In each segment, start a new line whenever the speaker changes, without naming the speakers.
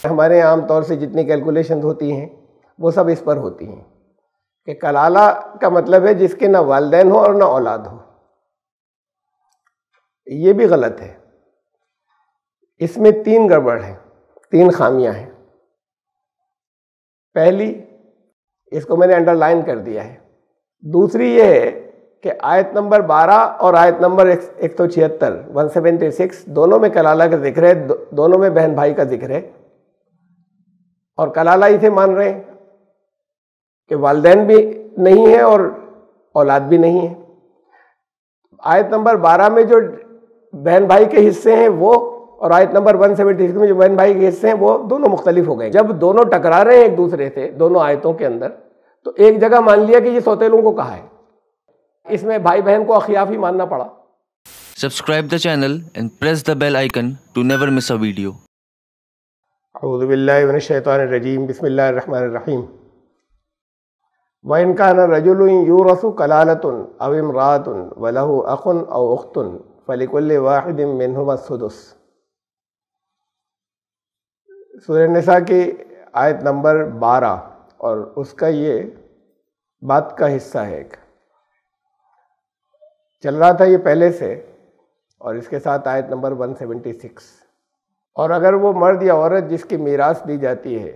हमारे यहाँ आम तौर से जितनी कैलकुलेशन होती हैं वो सब इस पर होती हैं कि कलाला का मतलब है जिसके ना वालिदैन हो और ना औलाद हो। ये भी गलत है। इसमें 3 गड़बड़ है, 3 खामियां हैं। पहली, इसको मैंने अंडरलाइन कर दिया है। दूसरी ये है कि आयत नंबर 12 और आयत नंबर 176 176 दोनों में कलाला का जिक्र है, दोनों में बहन भाई का जिक्र है, और कलाला इसे मान रहे हैं कि वालिदैन भी नहीं है और औलाद भी नहीं है। आयत नंबर 12 में जो बहन भाई के हिस्से हैं वो, और आयत नंबर 176 में जो बहन भाई के हिस्से हैं वो दोनों मुख्तलिफ हो गए। जब दोनों टकरा रहे हैं एक दूसरे से दोनों आयतों के अंदर, तो एक जगह मान लिया कि ये सौतेलों को कहा है, इसमें भाई बहन को अखियाफ ही मानना पड़ा।
Subscribe the channel and press the bell icon to never miss a video.
औज़ु बिल्लाहि मिनश शैतानिर रजीम, बिस्मिल्लाहिर रहमानिर रहीम। व इन काना रजुलुन यूरसु कलालतुन अव इम्राअतुन व लहु अखुन अव उख्तुन फलिकुल्लि वाहिदिन मिनहुमा सुदुस। सूरह निसा की आयत नंबर 12 और उसका ये बात का हिस्सा है। एक चल रहा था ये पहले से, और इसके साथ आयत नंबर 176। और अगर वो मर्द या औरत जिसकी मीरास दी जाती है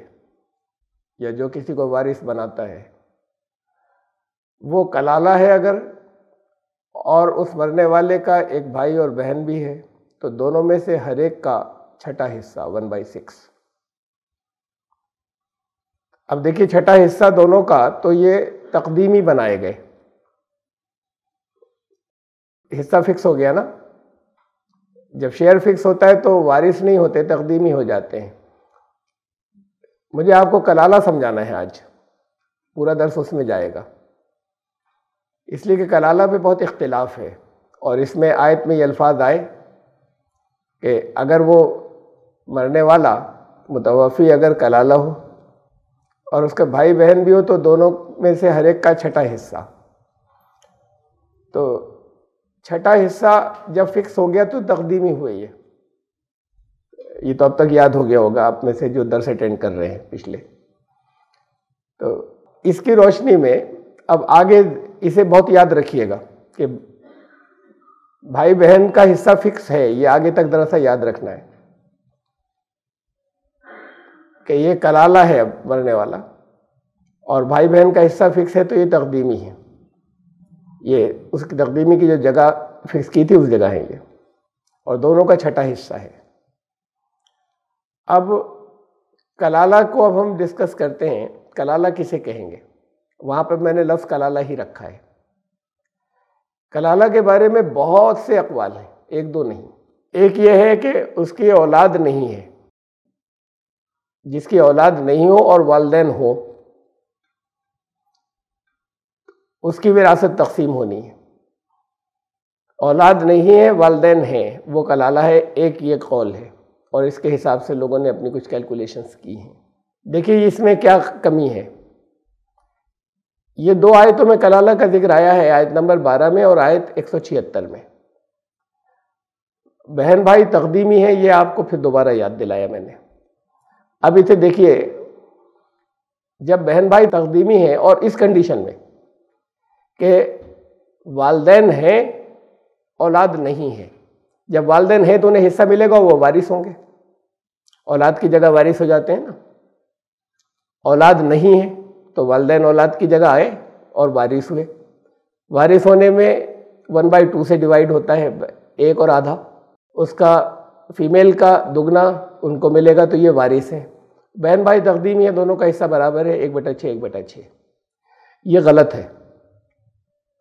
या जो किसी को वारिस बनाता है वो कलाला है अगर, और उस मरने वाले का एक भाई और बहन भी है, तो दोनों में से हर एक का छठा हिस्सा 1/6। अब देखिए छठा हिस्सा दोनों का, तो ये तकदीमी बनाए गए, हिस्सा फिक्स हो गया ना। जब शेयर फिक्स होता है तो वारिस नहीं होते, तकदीमी हो जाते हैं। मुझे आपको कलाला समझाना है आज, पूरा दर्स उसमें जाएगा, इसलिए कि कलाला पे बहुत इख्तिलाफ है। और इसमें आयत में ये अल्फाज आए कि अगर वो मरने वाला मुतवफ़ी अगर कलाला हो और उसके भाई बहन भी हो तो दोनों में से हर एक का छठा हिस्सा। तो छठा हिस्सा जब फिक्स हो गया तो तकदीमी हुए। ये तो अब तक याद हो गया होगा आप में से जो दर्स अटेंड कर रहे हैं पिछले। तो इसकी रोशनी में अब आगे इसे बहुत याद रखिएगा कि भाई बहन का हिस्सा फिक्स है, ये आगे तक दरअसा याद रखना है कि ये कलाला है अब मरने वाला, और भाई बहन का हिस्सा फिक्स है, तो ये तकदीमी है। ये उसकी तकदीमी की जो जगह फिक्स की थी उस जगह है ये, और दोनों का छठा हिस्सा है। अब कलाला को अब हम डिस्कस करते हैं, कलाला किसे कहेंगे। वहाँ पर मैंने लफ्ज़ कलाला ही रखा है। कलाला के बारे में बहुत से अक़वाल हैं, एक दो नहीं। एक ये है कि उसकी औलाद नहीं है, जिसकी औलाद नहीं हो और वालिदैन हो उसकी विरासत तक़सीम होनी है। औलाद नहीं है, वालिदैन हैं, वो कलाला है, एक ये कौल है, और इसके हिसाब से लोगों ने अपनी कुछ कैलकुलेशंस की हैं। देखिए इसमें क्या कमी है। ये 2 आयतों में कलाला का जिक्र आया है, आयत नंबर 12 में और आयत 176 में। बहन भाई तकदीमी है, ये आपको फिर दोबारा याद दिलाया मैंने। अब इसे देखिए, जब बहन भाई तकदीमी है और इस कंडीशन में कि वालिदैन हैं औलाद नहीं है, जब वालिदैन है तो उन्हें हिस्सा मिलेगा, वो वारिस होंगे, औलाद की जगह वारिस हो जाते हैं ना। औलाद नहीं है तो वालिदैन औलाद की जगह आए और वारिस हुए। वारिस होने में 1/2 से डिवाइड होता है, 1 और आधा, उसका फीमेल का दुगना उनको मिलेगा, तो ये वारिस है। बहन भाई तकदीमी है, दोनों का हिस्सा बराबर है, 1/6 1/6। ये गलत है।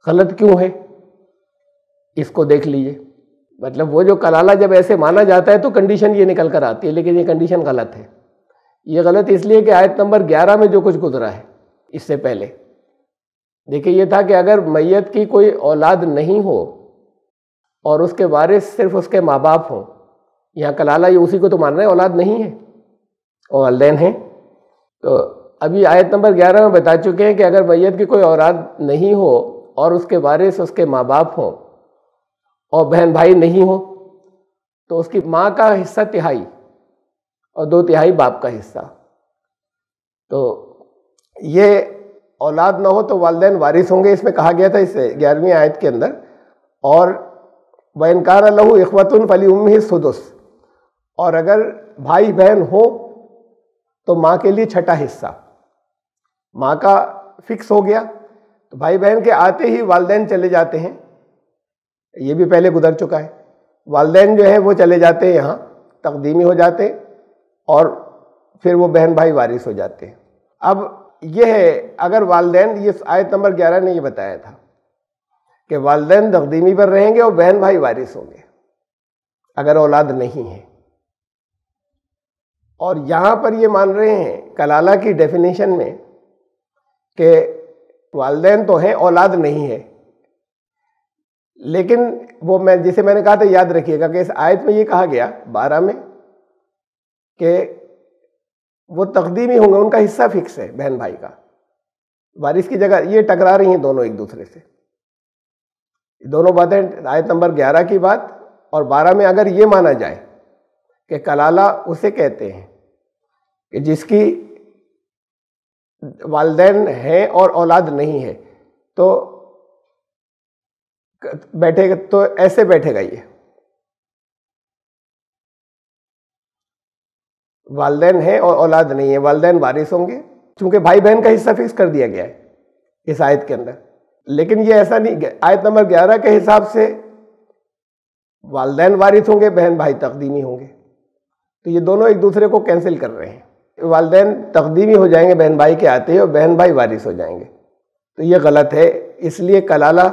गलत क्यों है इसको देख लीजिए। मतलब वो जो कलाला जब ऐसे माना जाता है तो कंडीशन ये निकल कर आती है, लेकिन ये कंडीशन गलत है। ये गलत इसलिए कि आयत नंबर 11 में जो कुछ गुजरा है इससे पहले, देखिए ये था कि अगर मैयत की कोई औलाद नहीं हो और उसके वारिस सिर्फ उसके माँ बाप हों, यहाँ कलाला ये उसी को तो मान रहे हैं, औलाद नहीं है और वालिदैन हैं। तो अभी आयत नंबर 11 में बता चुके हैं कि अगर मैयत की कोई औलाद नहीं हो और उसके वारिस उसके माँ बाप हों और बहन भाई नहीं हो, तो उसकी माँ का हिस्सा 1/3 और 2/3 बाप का हिस्सा। तो ये औलाद ना हो तो वालिदैन वारिस होंगे, इसमें कहा गया था इस 11वीं आयत के अंदर। और वइन कान लहू इख्वतुन फलिउम्मिही सुदुस, और अगर भाई बहन हो तो माँ के लिए छठा हिस्सा। माँ का फिक्स हो गया तो भाई बहन के आते ही वालिदैन चले जाते हैं, ये भी पहले गुजर चुका है। वालिदैन जो है वो चले जाते हैं, यहाँ तकदीमी हो जाते हैं, और फिर वो बहन भाई वारिस हो जाते हैं। अब ये है, अगर वालिदैन, ये आयत नंबर 11 ने ये बताया था कि वालिदैन तकदीमी पर रहेंगे और बहन भाई वारिस होंगे अगर औलाद नहीं है। और यहाँ पर ये मान रहे हैं कलाला की डेफिनेशन में कि वालिदैन तो हैं, औलाद नहीं है। लेकिन वो जिसे मैंने कहा था, याद रखिएगा कि इस आयत में ये कहा गया 12 में कि वो तकदीमी होंगे, उनका हिस्सा फिक्स है बहन भाई का, वारिस की जगह। ये टकरा रही हैं दोनों एक दूसरे से, दोनों बातें, आयत नंबर 11 की बात और 12 में अगर ये माना जाए कि कलाला उसे कहते हैं कि जिसकी वालिदैन हैं और औलाद नहीं है, तो बैठेगा, तो ऐसे बैठेगा ये, वालिदैन है और औलाद नहीं है, वालिदैन वारिस होंगे, क्योंकि भाई बहन का हिस्सा फिक्स कर दिया गया है इस आयत के अंदर। लेकिन ये ऐसा नहीं, आयत नंबर 11 के हिसाब से वालिदैन वारिस होंगे, बहन भाई तकदीमी होंगे। तो ये दोनों एक दूसरे को कैंसिल कर रहे हैं, वालिदैन तकदीमी हो जाएंगे बहन भाई के आते ही, और बहन भाई वारिस हो जाएंगे। तो ये गलत है, इसलिए कलाला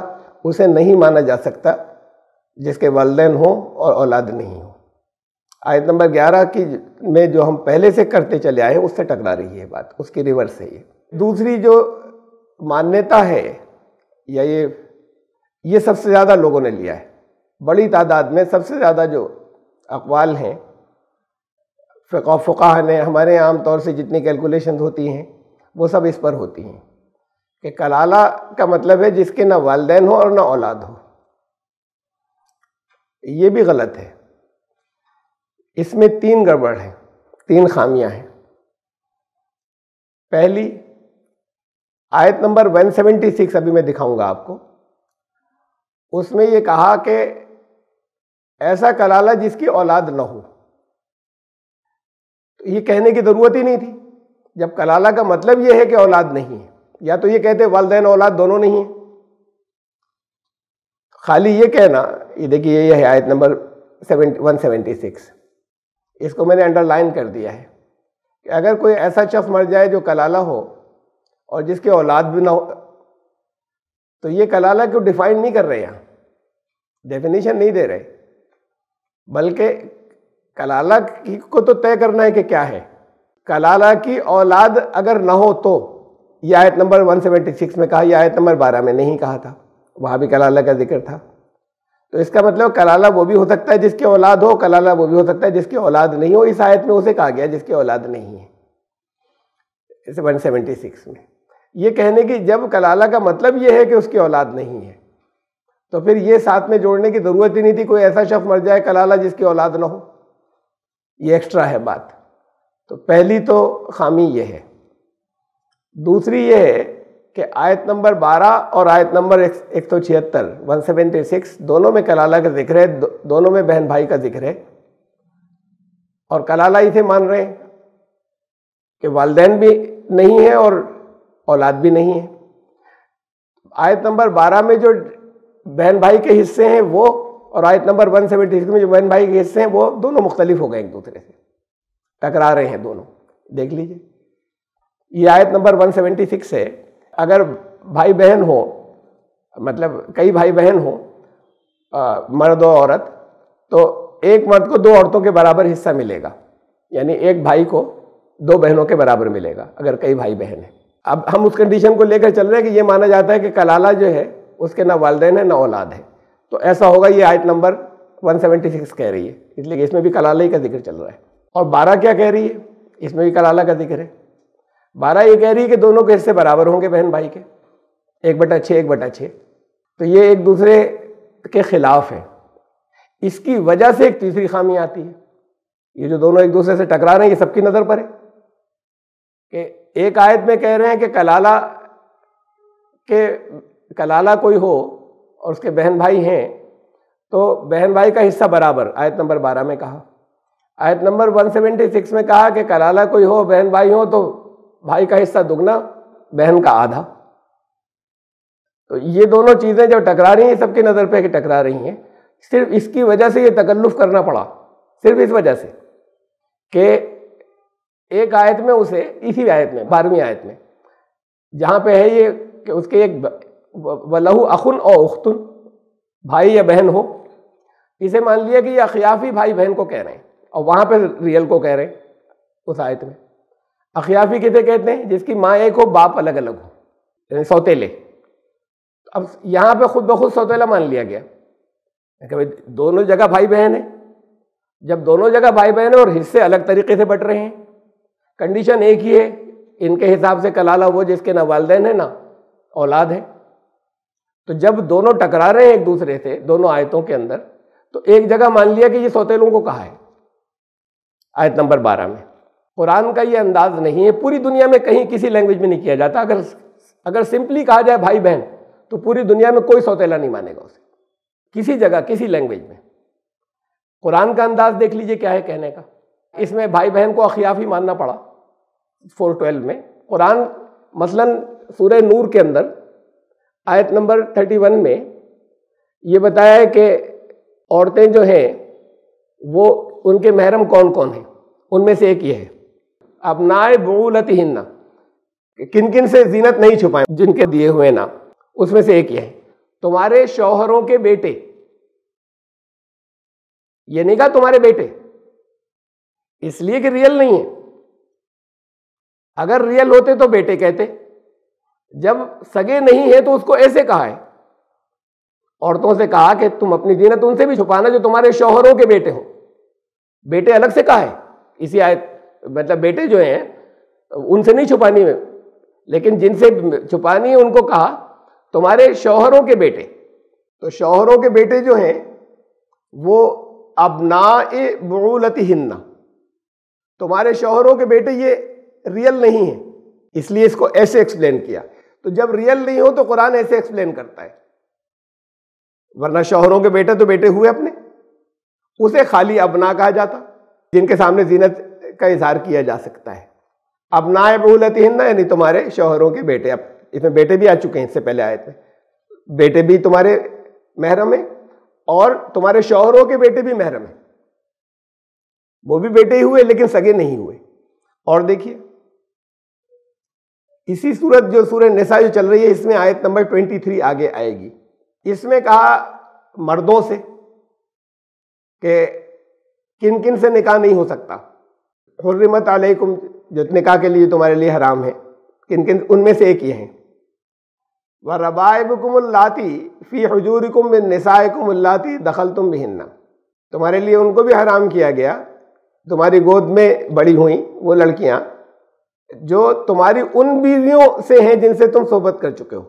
उसे नहीं माना जा सकता जिसके वालिदैन हो और औलाद नहीं हो। आयत नंबर 11 की में जो हम पहले से करते चले आए हैं उससे टकरा रही है बात, उसकी रिवर्स है ये। दूसरी जो मान्यता है, या ये सबसे ज़्यादा लोगों ने लिया है, बड़ी तादाद में, सबसे ज़्यादा जो अक़वाल हैं फ़ुक़हा ने, हमारे आम तौर से जितनी कैलकुलेशन होती हैं वो सब इस पर होती हैं कि कलाला का मतलब है जिसके ना वालिदैन हो और ना औलाद हो। ये भी गलत है, इसमें 3 गड़बड़ हैं, 3 खामियां हैं। पहली, आयत नंबर 176 अभी मैं दिखाऊंगा आपको, उसमें ये कहा कि ऐसा कलाला जिसकी औलाद न हो। तो ये कहने की जरूरत ही नहीं थी, जब कलाला का मतलब ये है कि औलाद नहीं है, या तो ये कहते वालिदैन औलाद दोनों नहीं है। खाली ये कहना, ये देखिए ये है आयत नंबर 176, इसको मैंने अंडरलाइन कर दिया है कि अगर कोई ऐसा शख्स मर जाए जो कलाला हो और जिसकी औलाद भी ना हो, तो ये कलाला को डिफाइन नहीं कर रहे, यहाँ डेफिनेशन नहीं दे रहे, बल्कि कलाला को तो तय करना है कि क्या है। कलाला की औलाद अगर ना हो तो, यह आयत नंबर 176 में कहा, यह आयत नंबर 12 में नहीं कहा था, वहाँ भी कलाला का जिक्र था। तो इसका मतलब कलाला वो भी हो सकता है जिसकी औलाद हो, कलाला वो भी हो सकता है जिसकी औलाद नहीं हो। इस आयत में उसे कहा गया जिसकी औलाद नहीं है, इस 176 में। ये कहने की जब कलाला का मतलब ये है कि उसकी औलाद नहीं है, तो फिर ये साथ में जोड़ने की ज़रूरत ही नहीं थी कोई ऐसा शख्स मर जाए कलाला जिसकी औलाद ना हो, ये एक्स्ट्रा है बात। तो पहली तो खामी ये है। दूसरी ये है कि आयत नंबर 12 और आयत नंबर 176 176 दोनों में कलाला का जिक्र है, दोनों में बहन भाई का जिक्र है, और कलाला इसे मान रहे हैं कि वालिदैन भी नहीं है और औलाद भी नहीं है। आयत नंबर 12 में जो बहन भाई के हिस्से हैं वो, और आयत नंबर 176 में जो बहन भाई के हिस्से हैं वो, दोनों मुख्तलिफ हो गए, एक दूसरे से टकरा रहे हैं दोनों। देख लीजिए, ये आयत नंबर 176 है, अगर भाई बहन हो, मतलब कई भाई बहन हो, मर्द और औरत, तो एक मर्द को 2 औरतों के बराबर हिस्सा मिलेगा, यानी एक भाई को 2 बहनों के बराबर मिलेगा अगर कई भाई बहन है। अब हम उस कंडीशन को लेकर चल रहे हैं कि ये माना जाता है कि कलाला जो है उसके ना वालिदैन है ना औलाद है, तो ऐसा होगा। ये आयत नंबर 176 कह रही है, इसलिए इसमें भी कलाला ही का जिक्र चल रहा है। और 12 क्या कह रही है, इसमें भी कलाला का जिक्र है। 12 ये कह रही है कि दोनों के हिस्से बराबर होंगे बहन भाई के, 1/6 1/6। तो ये एक दूसरे के खिलाफ है। इसकी वजह से एक तीसरी खामी आती है ये जो दोनों एक दूसरे से टकरा रहे हैं, ये सबकी नजर पर है कि एक आयत में कह रहे हैं कि कलाला कोई हो और उसके बहन भाई हैं तो बहन भाई का हिस्सा बराबर, आयत नंबर 12 में कहा। आयत नंबर 176 में कहा कि कलाला कोई हो, बहन भाई हो तो भाई का हिस्सा दुगना, बहन का आधा। तो ये दोनों चीजें जब टकरा रही हैं, सबकी नजर पे टकरा रही हैं, सिर्फ इसकी वजह से ये तकल्लुफ करना पड़ा, सिर्फ इस वजह से कि एक आयत में उसे, इसी आयत में 12वीं आयत में जहां पे है ये कि उसके एक वलहु अखुन और उख्तुन, भाई या बहन हो, इसे मान लिया कि ये अखियाफी भाई बहन को कह रहे हैं और वहां पे रियल को कह रहे हैं उस आयत में। अखियाफी किसे कहते हैं? जिसकी माँ एक हो, बाप अलग अलग हो, यानी सौतेले। अब यहाँ पे खुद ब खुद सौतेला मान लिया गया कि भाई दोनों जगह भाई बहन है। जब दोनों जगह भाई बहन है और हिस्से अलग तरीके से बट रहे हैं, कंडीशन एक ही है, इनके हिसाब से कलाला वो जिसके ना वालिदैन है ना औलाद है। तो जब दोनों टकरा रहे हैं एक दूसरे से दोनों आयतों के अंदर, तो एक जगह मान लिया कि ये सौतेलों को कहा है आयत नंबर 12 में। कुरान का ये अंदाज नहीं है, पूरी दुनिया में कहीं किसी लैंग्वेज में नहीं किया जाता। अगर सिंपली कहा जाए भाई बहन तो पूरी दुनिया में कोई सौतेला नहीं मानेगा उसे, किसी जगह किसी लैंग्वेज में। कुरान का अंदाज देख लीजिए क्या है कहने का। इसमें भाई बहन को अखियाफी मानना पड़ा 412 में। कुरान मसलन सूरह नूर के अंदर आयत नंबर 31 में ये बताया है कि औरतें जो हैं वो उनके महरम कौन कौन हैं, उनमें से एक ये है अबनाए बुलतिहिन्ना, किन किन से जीनत नहीं छुपाएं जिनके दिए हुए नाम, उसमें से एक ये है तुम्हारे शौहरों के बेटे। ये नहीं कहा तुम्हारे बेटे, इसलिए कि रियल नहीं है। अगर रियल होते तो बेटे कहते, जब सगे नहीं है तो उसको ऐसे कहा है, औरतों से कहा कि तुम अपनी जीनत उनसे भी छुपाना जो तुम्हारे शौहरों के बेटे हो। बेटे अलग से कहा है इसी आयत, मतलब बेटे जो हैं उनसे नहीं छुपानी है, लेकिन जिनसे छुपानी है उनको कहा तुम्हारे शौहरों के बेटे। तो शौहरों के बेटे जो हैं वो अबनाए बुलतिहिन्ना, तुम्हारे शौहरों के बेटे, ये रियल नहीं है, इसलिए इसको ऐसे एक्सप्लेन किया। तो जब रियल नहीं हो तो कुरान ऐसे एक्सप्लेन करता है, वरना शौहरों के बेटे तो बेटे हुए अपने, उसे खाली अबना कहा जाता जिनके सामने जीनत का इजहार किया जा सकता है। अबनाए बुलतिहिन्ना यानी तुम्हारे शौहरों के बेटे। अब इसमें बेटे भी आ चुके हैं इससे पहले आयत में, बेटे भी तुम्हारे महरम है और तुम्हारे शौहरों के बेटे भी महरम है, वो भी बेटे ही हुए लेकिन सगे नहीं हुए। और देखिए इसी सूरत जो सूरह निसा जो चल रही है, इसमें आयत नंबर 23 आगे आएगी। इसमें कहा मर्दों से कि किन किन से निकाह नहीं हो सकता। हुर्रिमत अलैकुम, जो निकाह के लिए तुम्हारे लिए हराम है, किन किन, उनमें से एक ये है व रबाइबकुमुल्लाती फी हुजूरिकुम मिन निसाइकुम अल्लाती दखलतुम बिहिन्ना, तुम्हारे लिए उनको भी हराम किया गया, तुम्हारी गोद में बड़ी हुई वो लड़कियां जो तुम्हारी उन बीवियों से हैं जिनसे तुम सोबत कर चुके हो।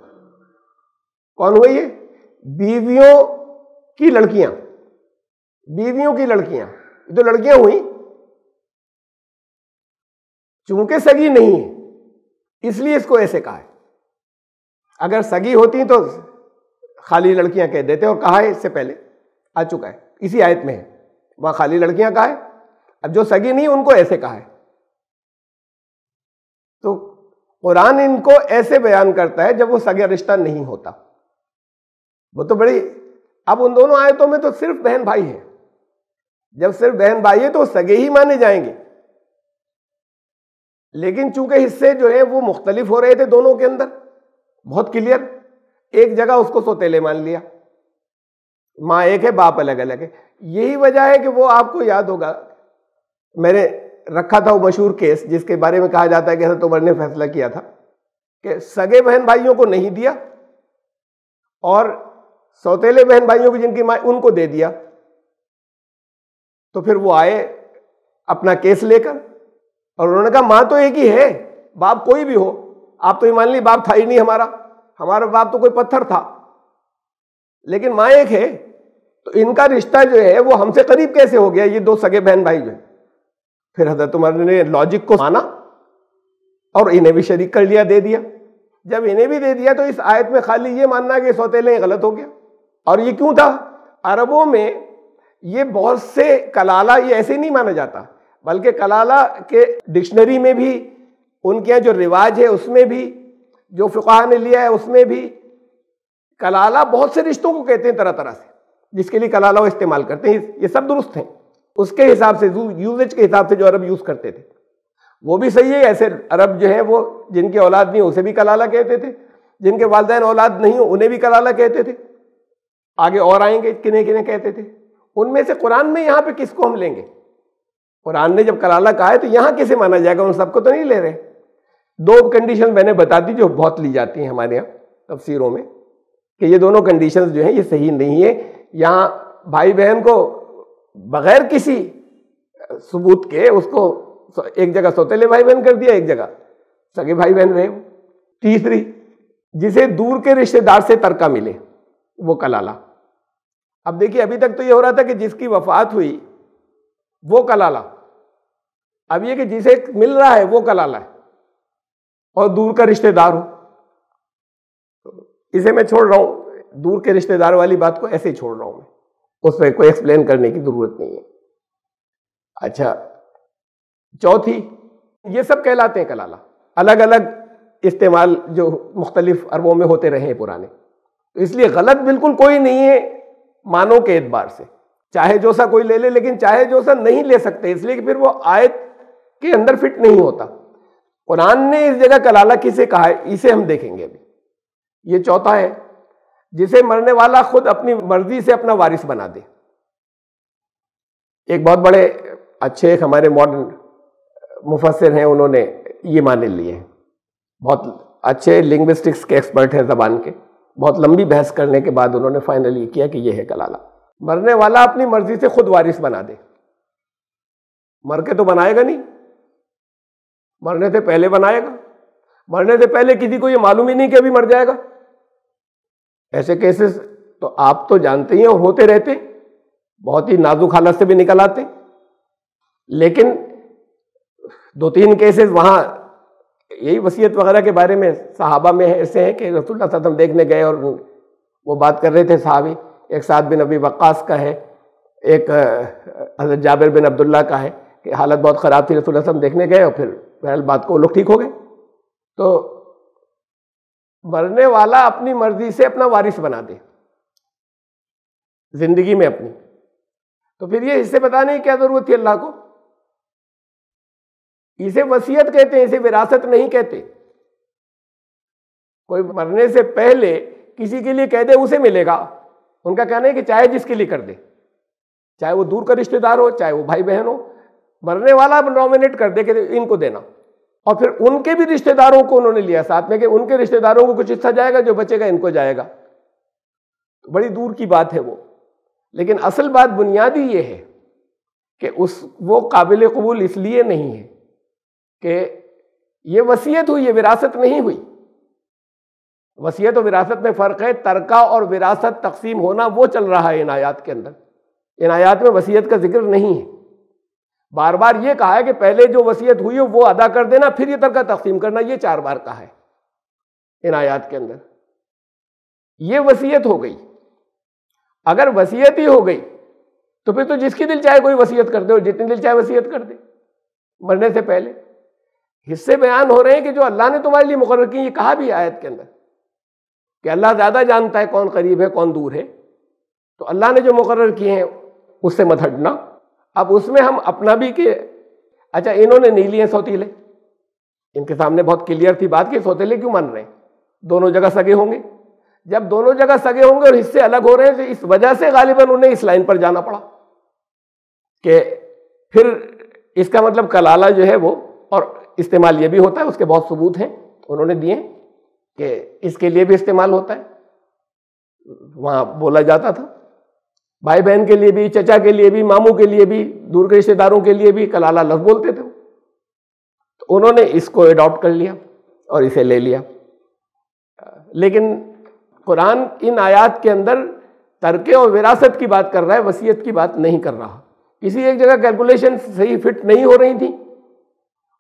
कौन हुई ये? बीवियों की लड़कियां, बीवियों की लड़कियां, जो लड़कियां हुई चूंकि सगी नहीं है इसलिए इसको ऐसे कहा है। अगर सगी होती तो खाली लड़कियां कह देते, और कहा है इससे पहले आ चुका है, इसी आयत में है, वहां खाली लड़कियां कहा है, अब जो सगी नहीं उनको ऐसे कहा है। तो कुरान इनको ऐसे बयान करता है जब वो सगे रिश्ता नहीं होता। वो तो बड़ी, अब उन दोनों आयतों में तो सिर्फ बहन भाई है, जब सिर्फ बहन भाई है तो सगे ही माने जाएंगे, लेकिन चूंकि हिस्से जो है वो मुख्तलिफ हो रहे थे दोनों के अंदर, बहुत क्लियर, एक जगह उसको सौतेले मान लिया, माँ एक है बाप अलग अलग है। यही वजह है कि वो आपको याद होगा, मैंने रखा था वो मशहूर केस जिसके बारे में कहा जाता है कि हज़रत उमर ने फैसला किया था कि सगे बहन भाइयों को नहीं दिया और सौतेले बहन भाइयों को जिनकी माँ उनको दे दिया। तो फिर वो आए अपना केस लेकर और उन्होंने कहा माँ तो एक ही है, बाप कोई भी हो, आप तो ये मान ली बाप था ही नहीं हमारा बाप तो कोई पत्थर था, लेकिन माँ एक है, तो इनका रिश्ता जो है वो हमसे करीब कैसे हो गया, ये दो सगे बहन भाई जो है। फिर हजरत उमर ने लॉजिक को माना और इन्हें भी शरीक कर लिया, दे दिया। जब इन्हें भी दे दिया तो इस आयत में खाली ये मानना कि सौतेले गलत हो गया। और ये क्यों था? अरबों में ये बहुत से कलाला ये ऐसे नहीं माना जाता, बल्कि कलाला के डिक्शनरी में भी, उनके यहाँ जो रिवाज है उसमें भी, जो फुक़हा ने लिया है उसमें भी कलाला बहुत से रिश्तों को कहते हैं तरह तरह से, जिसके लिए कलाला वो इस्तेमाल करते हैं। ये सब दुरुस्त हैं उसके हिसाब से, यूजेज के हिसाब से जो अरब यूज़ करते थे वो भी सही है। ऐसे अरब जो है वो जिनकी औलाद नहीं हो उसे भी कलाला कहते थे, जिनके वालिदैन औलाद नहीं हो उन्हें भी कलाला कहते थे। आगे और आएंगे किन्हें किन्हें कहते थे। उनमें से कुरान में यहाँ पे किसको हम लेंगे? कुरान ने जब कलाला कहा है तो यहाँ किसे माना जाएगा? उन सबको तो नहीं ले रहे। दो कंडीशन मैंने बता दी जो बहुत ली जाती हैं हमारे यहाँ तफसीरों में, कि ये दोनों कंडीशंस जो हैं ये सही नहीं है। यहाँ भाई बहन को बगैर किसी सबूत के उसको एक जगह सौतेले भाई बहन कर दिया, एक जगह सगे भाई बहन रहे। तीसरी, जिसे दूर के रिश्तेदार से तरका मिले वो कलाला। अब देखिए अभी तक तो ये हो रहा था कि जिसकी वफात हुई वो कलाला, अब ये कि जिसे मिल रहा है वो कलाला है और दूर का रिश्तेदार हो। इसे मैं छोड़ रहा हूं, दूर के रिश्तेदार वाली बात को ऐसे ही छोड़ रहा हूं मैं, उस पर कोई एक्सप्लेन करने की जरूरत नहीं है। अच्छा, चौथी, ये सब कहलाते हैं कलाला, अलग अलग इस्तेमाल जो मुख्तलिफ अरबों में होते रहे हैं पुराने, तो इसलिए गलत बिल्कुल कोई नहीं है मानों के एतबार से। चाहे जो सा कोई ले ले, लेकिन चाहे जो सा नहीं ले सकते, इसलिए कि फिर वो आयत के अंदर फिट नहीं होता। कुरान ने इस जगह कलाला किसे कहा है इसे हम देखेंगे अभी। ये चौथा है, जिसे मरने वाला खुद अपनी मर्जी से अपना वारिस बना दे। एक बहुत बड़े अच्छे एक हमारे मॉडर्न मुफस्सिर हैं, उन्होंने ये माने लिए हैं, बहुत अच्छे लिंग्विस्टिक्स के एक्सपर्ट हैं ज़बान के। बहुत लंबी बहस करने के बाद उन्होंने फाइनल ये किया कि ये है कलाला। मरने वाला अपनी मर्जी से खुद वारिस बना दे। मर के तो बनाएगा नहीं, मरने से पहले बनाएगा। मरने से पहले किसी को ये मालूम ही नहीं कि अभी मर जाएगा। ऐसे केसेस तो आप तो जानते ही हैं, होते रहते, बहुत ही नाजुक हालत से भी निकल आते। लेकिन 2-3 केसेस वहां यही वसीयत वगैरह के बारे में सहाबा में ऐसे हैं कि रसूलुल्लाह सल्लल्लाहु अलैहि वसल्लम देखने गए और वो बात कर रहे थे सहाबी। एक साद बिन अबी वक्कास का है, एक हज़रत जाबिर बिन अब्दुल्ला का है कि हालत बहुत ख़राब थी, रसूलुल्लाह सल्लल्लाहु अलैहि वसल्लम देखने गए और फिर बहरहाल बात को वो लोग ठीक हो गए। तो मरने वाला अपनी मर्जी से अपना वारिस बना दे जिंदगी में अपनी, तो फिर ये हिस्से बताने की क्या जरूरत थी अल्लाह को? इसे वसीयत कहते हैं, इसे विरासत नहीं कहते। कोई मरने से पहले किसी के लिए कह दे उसे मिलेगा। उनका कहना है कि चाहे जिसके लिए कर दे, चाहे वो दूर का रिश्तेदार हो, चाहे वो भाई बहन हो, मरने वाला नॉमिनेट कर दे कि इनको देना। और फिर उनके भी रिश्तेदारों को उन्होंने लिया साथ में कि उनके रिश्तेदारों को कुछ हिस्सा जाएगा, जो बचेगा इनको जाएगा। तो बड़ी दूर की बात है वो। लेकिन असल बात बुनियादी ये है कि वो काबिल कबूल इसलिए नहीं है कि ये वसीयत हुई, ये विरासत नहीं हुई। वसीयत और विरासत में फ़र्क है। तरका और विरासत तकसीम होना वो चल रहा है इन आयात के अंदर। इन आयात में वसीयत का जिक्र नहीं है। बार बार ये कहा है कि पहले जो वसीयत हुई हो वो अदा कर देना, फिर ये तरका तकसीम करना, ये 4 बार कहा है इन आयात के अंदर। ये वसीयत हो गई। अगर वसीयत ही हो गई तो फिर तो जिसकी दिल चाहे कोई वसीयत कर दे और जितनी दिल चाहे वसीयत कर दे मरने से पहले। हिस्से बयान हो रहे हैं कि जो अल्लाह ने तुम्हारे लिए मुकर्रर की, ये कहा भी आयत के अंदर कि अल्लाह ज़्यादा जानता है कौन करीब है कौन दूर है। तो अल्लाह ने जो मुकर्रर किए हैं उससे मत हटना। अब उसमें हम अपना भी कि अच्छा इन्होंने नहीं लिए सौतीले, इनके सामने बहुत क्लियर थी बात कि सौतीले क्यों मान रहे हैं, दोनों जगह सगे होंगे। जब दोनों जगह सगे होंगे और हिस्से अलग हो रहे हैं तो इस वजह से गालिबन उन्हें इस लाइन पर जाना पड़ा कि फिर इसका मतलब कलाला जो है वो, और इस्तेमाल ये भी होता है, उसके बहुत सबूत हैं उन्होंने दिए कि इसके लिए भी इस्तेमाल होता है। वहाँ बोला जाता था भाई बहन के लिए भी, चचा के लिए भी, मामू के लिए भी, दूर के रिश्तेदारों के लिए भी कलाला लफ्ज़ बोलते थे। तो उन्होंने इसको अडॉप्ट कर लिया और इसे ले लिया। लेकिन कुरान इन आयात के अंदर तरके और विरासत की बात कर रहा है, वसीयत की बात नहीं कर रहा। किसी एक जगह कैलकुलेशन सही फिट नहीं हो रही थी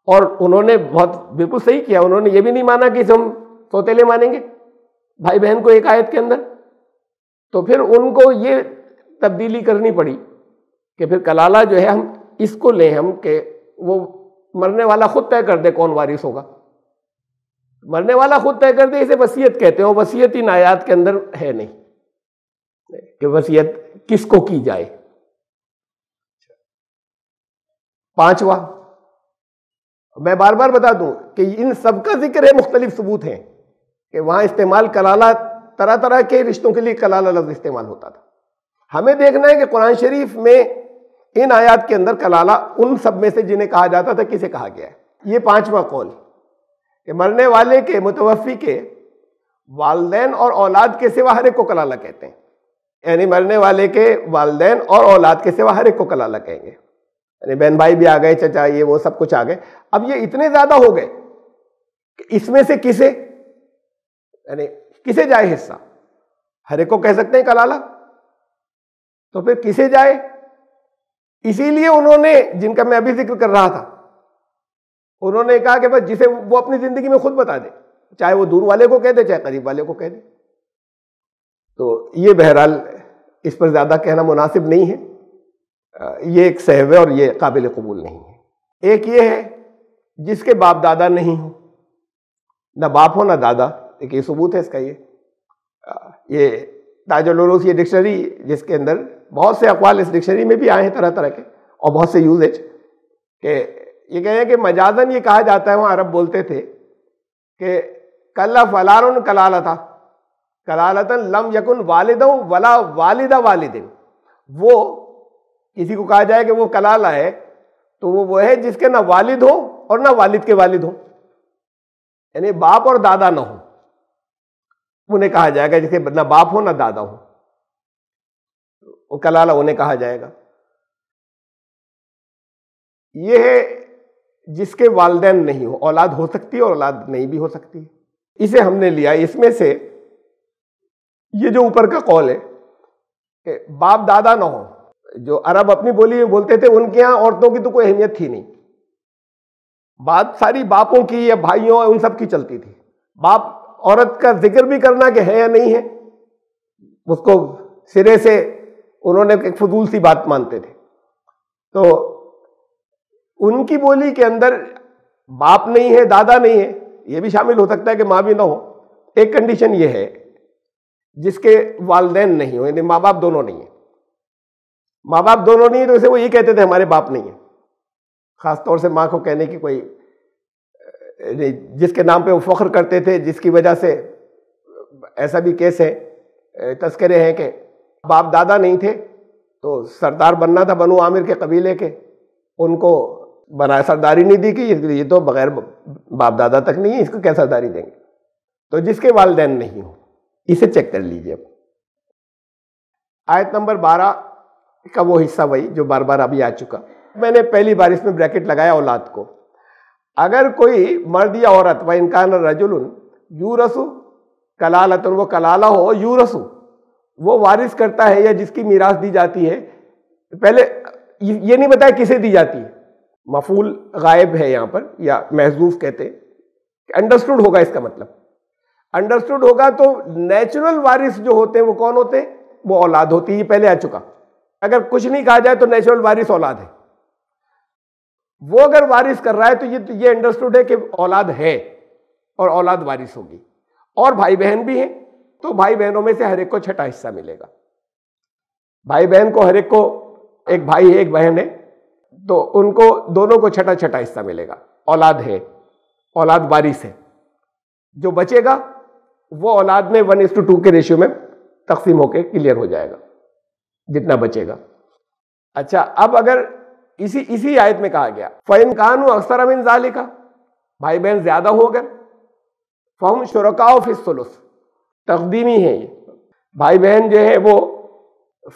और उन्होंने बहुत बिल्कुल सही किया, उन्होंने ये भी नहीं माना कि हम सौतेले मानेंगे भाई बहन को एक आयत के अंदर। तो फिर उनको ये तब्दीली करनी पड़ी कि फिर कलाला जो है हम इसको लें, हम कि वो मरने वाला खुद तय कर दे कौन वारिस होगा। मरने वाला खुद तय कर दे, इसे वसीयत कहते हैं। वसीयत इन आयात के अंदर है नहीं कि वसीयत किसको की जाए। पांचवा, मैं बार बार बता दूं कि इन सब का जिक्र है, मुख्तलिफ सबूत हैं कि वहां इस्तेमाल कलाला, तरह तरह के रिश्तों के लिए कलाला लफ्ज इस्तेमाल होता था। हमें देखना है कि कुरान शरीफ में इन आयात के अंदर कलाला उन सब में से जिन्हें कहा जाता था किसे कहा गया है। ये पांचवा कौल कि मरने वाले के, मुतवफ़ी के वालिदैन और औलाद के सिवा हर एक को कलाला कहते हैं। यानी मरने वाले के वालिदैन और औलाद के सिवा हर एक को कलाला कहेंगे। यानी बहन भाई भी आ गए, चचा ये वो सब कुछ आ गए। अब ये इतने ज्यादा हो गए कि इसमें से किसे, यानी किसे जाए हिस्सा। हर एक को कह सकते हैं कलाला, तो फिर किसे जाए। इसीलिए उन्होंने, जिनका मैं अभी जिक्र कर रहा था, उन्होंने कहा कि बस जिसे वो अपनी जिंदगी में खुद बता दे, चाहे वो दूर वाले को कह दे चाहे करीब वाले को कह दे। तो ये बहरहाल इस पर ज्यादा कहना मुनासिब नहीं है, ये एक सहव है और ये काबिल कबूल नहीं है। एक ये है जिसके बाप दादा नहीं हो, ना बाप हो ना दादा, एक ये सबूत है इसका। ये ताजुल उरूस, ये डिक्शनरी जिसके अंदर बहुत से अक़वाल इस डिक्शनरी में भी आए हैं तरह तरह के और बहुत से यूजेज के ये कहे हैं कि मजाजन ये कहा जाता है, वहाँ अरब बोलते थे कि कल्ला फलारुन कलाला था कलालतन लम यकुन वालिदौ वला वालिदा वालिदिन। वो किसी को कहा जाए कि वो कलाला है तो वो है जिसके ना वालिद हो और ना वालिद के वालिद हो, यानी बाप और दादा ना हो, उन्हें कहा जाएगा। जिसके ना बाप हो ना दादा हो, वो कलाला उन्हें कहा जाएगा। ये है जिसके वालिदैन नहीं हो, औलाद हो सकती है और औलाद नहीं भी हो सकती है। इसे हमने लिया। इसमें से ये जो ऊपर का कौल है कि बाप दादा ना हो, जो अरब अपनी बोली में बोलते थे, उनके यहां औरतों की तो कोई अहमियत थी नहीं। बात सारी बापों की या भाइयों उन सब की चलती थी। बाप औरत का जिक्र भी करना कि है या नहीं है, उसको सिरे से उन्होंने एक फजूल सी बात मानते थे। तो उनकी बोली के अंदर बाप नहीं है, दादा नहीं है, यह भी शामिल हो सकता है कि माँ भी ना हो। एक कंडीशन यह है जिसके वालिदैन नहीं हो, यानी माँ बाप दोनों नहीं है। माँ बाप दोनों नहीं है तो इसे वो ये कहते थे हमारे बाप नहीं है। खासतौर से माँ को कहने की कोई, जिसके नाम पे वो फख्र करते थे, जिसकी वजह से ऐसा भी केस है, तस्करे हैं कि बाप दादा नहीं थे तो सरदार बनना था बनु आमिर के कबीले के, उनको बनाया, सरदारी नहीं दी कि ये तो बगैर बाप दादा तक नहीं है, इसको क्या सरदारी देंगे। तो जिसके वालिदैन नहीं हो, इसे चेक कर लीजिए। आयत नंबर 12 का वो हिस्सा वही जो बार बार अभी आ चुका। मैंने पहली बार इसमें ब्रैकेट लगाया औलाद को। अगर कोई मर्द या औरत, व इनकान रजुलुन यूरसु कलालतुन, वो कलाला हो, यूरसु वो वारिस करता है या जिसकी मीरास दी जाती है। पहले ये नहीं बताया किसे दी जाती है, मफूल गायब है यहां पर, या महजूफ कहते हैं। अंडरस्टूड होगा इसका मतलब, अंडरस्टूड होगा तो नेचुरल वारिस जो होते हैं वो कौन होते हैं, वो औलाद होती है। ये पहले आ चुका। अगर कुछ नहीं कहा जाए तो नेचुरल वारिस औलाद है। वो अगर वारिस कर रहा है तो ये अंडरस्टूड है कि औलाद है और औलाद वारिस होगी। और भाई बहन भी हैं तो भाई बहनों में से हर एक को छठा हिस्सा मिलेगा। भाई बहन को हर एक को, एक भाई है एक बहन है तो उनको दोनों को छठा छठा हिस्सा मिलेगा। औलाद है, औलाद वारिस है। जो बचेगा वो औलाद में 1:2 के रेशियो में तकसीम होकर क्लियर हो जाएगा, जितना बचेगा। अच्छा, अब अगर इसी आयत में कहा गया फ़इन कानू अक्सर मिन ज़ालिका, भाई बहन ज्यादा हो गए, फ़हुम शुरकाओ फ़िस सुलुस, तक़दीमी है ये। भाई बहन जो है वो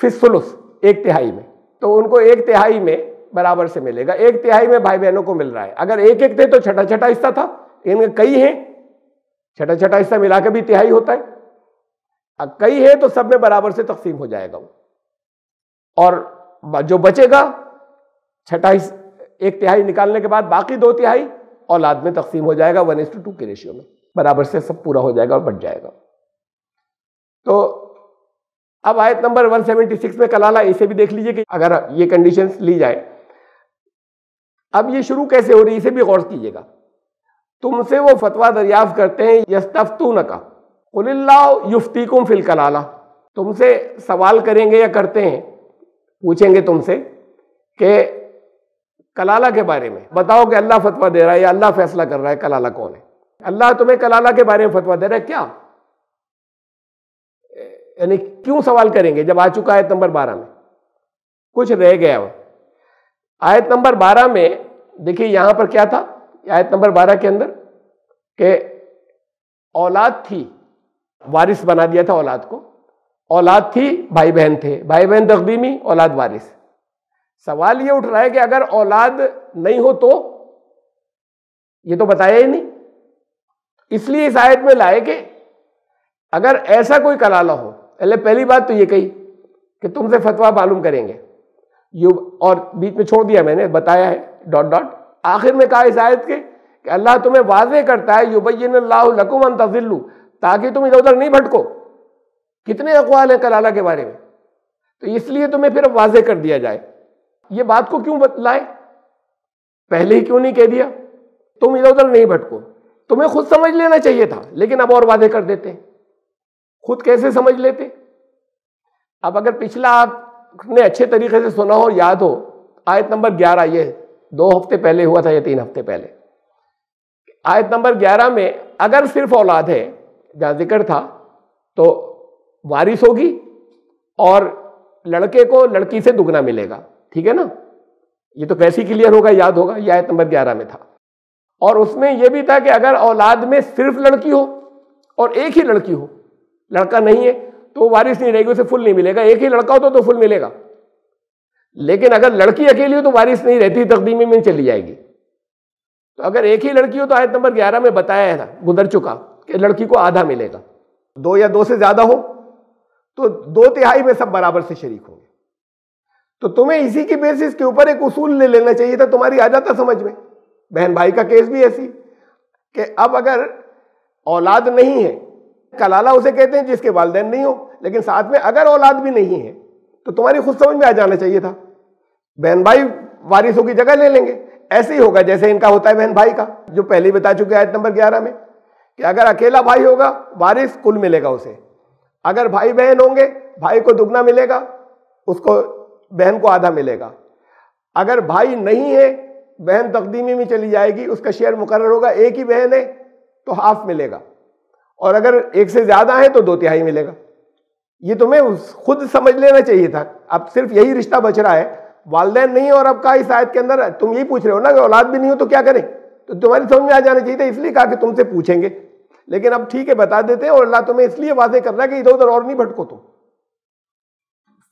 फ़िस सुलुस 1/3 में, तो उनको 1/3 में बराबर से मिलेगा। 1/3 में भाई बहनों को मिल रहा है। अगर एक एक थे तो छठा छठा हिस्सा था, इनमें कई हैं, छठा छठा हिस्सा मिलाकर भी तिहाई होता है। अब कई है तो सब में बराबर से तकसीम हो जाएगा वो, और जो बचेगा छठा एक तिहाई निकालने के बाद बाकी 2/3 औलाद में तकसीम हो जाएगा 1:2 के रेशियो में, बराबर से सब पूरा हो जाएगा और बढ़ जाएगा। तो अब आयत नंबर 176 में कलाला, इसे भी देख लीजिए कि अगर ये कंडीशंस ली जाए। अब ये शुरू कैसे हो रही है इसे भी गौर कीजिएगा। तुमसे वो फतवा दरियाफ्त करते हैं, यस्तफ्तूनका कुलिल्लाहु युफ्तीकुम फिल कलाला, तुमसे सवाल करेंगे या करते हैं, पूछेंगे तुमसे कि कलाला के बारे में बताओ कि अल्लाह फतवा दे रहा है या अल्लाह फैसला कर रहा है कलाला कौन है। अल्लाह तुम्हें कलाला के बारे में फतवा दे रहा है क्या, यानी क्यों सवाल करेंगे जब आ चुका आयत नंबर 12 में, कुछ रह गया वो। आयत नंबर 12 में देखिए यहां पर क्या था, आयत नंबर 12 के अंदर कि औलाद थी, वारिस बना दिया था औलाद को, औलाद थी, भाई बहन थे, भाई बहन तकदीमी, औलाद वारिस। सवाल ये उठ रहा है कि अगर औलाद नहीं हो तो, ये तो बताया ही नहीं, इसलिए इस आयत में लाए कि अगर ऐसा कोई कलाला हो, पहली बात तो ये कही कि तुमसे फतवा मालूम करेंगे, और बीच में छोड़ दिया मैंने, बताया है डॉट डॉट, आखिर में कहा इस आयत के कि अल्लाह तुम्हें वाज़ेह करता है युबय्यिनुल्लाहु लकुम अन तज़िल्लू, ताकि तुम इधर उधर नहीं भटको। कितने अक़वाल है कलाला के बारे में, तो इसलिए तुम्हें फिर वाज़ेह कर दिया जाए। ये बात को क्यों बतलाए, पहले ही क्यों नहीं कह दिया तुम इधर उधर नहीं भटको, तुम्हें खुद समझ लेना चाहिए था, लेकिन अब और वादे कर देते, खुद कैसे समझ लेते। अब अगर पिछला आपने अच्छे तरीके से सुना हो, याद हो, आयत नंबर 11, ये 2 हफ्ते पहले हुआ था या 3 हफ्ते पहले, आयत नंबर 11 में अगर सिर्फ औलाद है जहां जिक्र था तो वारिस होगी और लड़के को लड़की से दुगना मिलेगा, ठीक है ना, ये तो कैसे क्लियर होगा, याद होगा, ये आयत नंबर 11 में था। और उसमें यह भी था कि अगर औलाद में सिर्फ लड़की हो और एक ही लड़की हो, लड़का नहीं है तो वारिस नहीं रहेगी, उसे फुल नहीं मिलेगा, एक ही लड़का हो तो फुल मिलेगा, लेकिन अगर लड़की अकेली हो तो वारिस नहीं रहती, तकदीमी में चली जाएगी। तो अगर एक ही लड़की हो तो आयत नंबर 11 में बताया था, गुजर चुका, कि लड़की को आधा मिलेगा, 2 या 2 से ज्यादा हो तो 2/3 में सब बराबर से शरीक होंगे। तो तुम्हें इसी की बेसिस के ऊपर एक उसूल ले लेना चाहिए था, तुम्हारी आ जाता समझ में। बहन भाई का केस भी ऐसी कि अब अगर औलाद नहीं है, कलाला उसे कहते हैं जिसके वालिदैन नहीं हो, लेकिन साथ में अगर औलाद भी नहीं है तो तुम्हारी खुद समझ में आ जाना चाहिए था, बहन भाई वारिसों की जगह ले लेंगे। ऐसे ही होगा जैसे इनका होता है बहन भाई का, जो पहले ही बता चुके आयत नंबर 11 में, कि अगर अकेला भाई होगा वारिस कुल मिलेगा उसे, अगर भाई बहन होंगे भाई को दुगना मिलेगा, उसको बहन को आधा मिलेगा, अगर भाई नहीं है बहन तकदीमी में चली जाएगी, उसका शेयर मुकर्रर होगा, एक ही बहन है तो हाफ मिलेगा, और अगर एक से ज्यादा है तो 2/3 मिलेगा। ये तुम्हें खुद समझ लेना चाहिए था। अब सिर्फ यही रिश्ता बच रहा है, वालिदैन नहीं है, और अब का इस आयत के अंदर तुम यही पूछ रहे हो ना कि औलाद भी नहीं हो तो क्या करें, तो तुम्हारी समझ में आ जाना चाहिए था, इसलिए कहा कि तुमसे पूछेंगे, लेकिन अब ठीक है बता देते हैं, और अल्लाह तुम्हें इसलिए वादे कर रहा है कि इधर उधर और नहीं भटको, तुम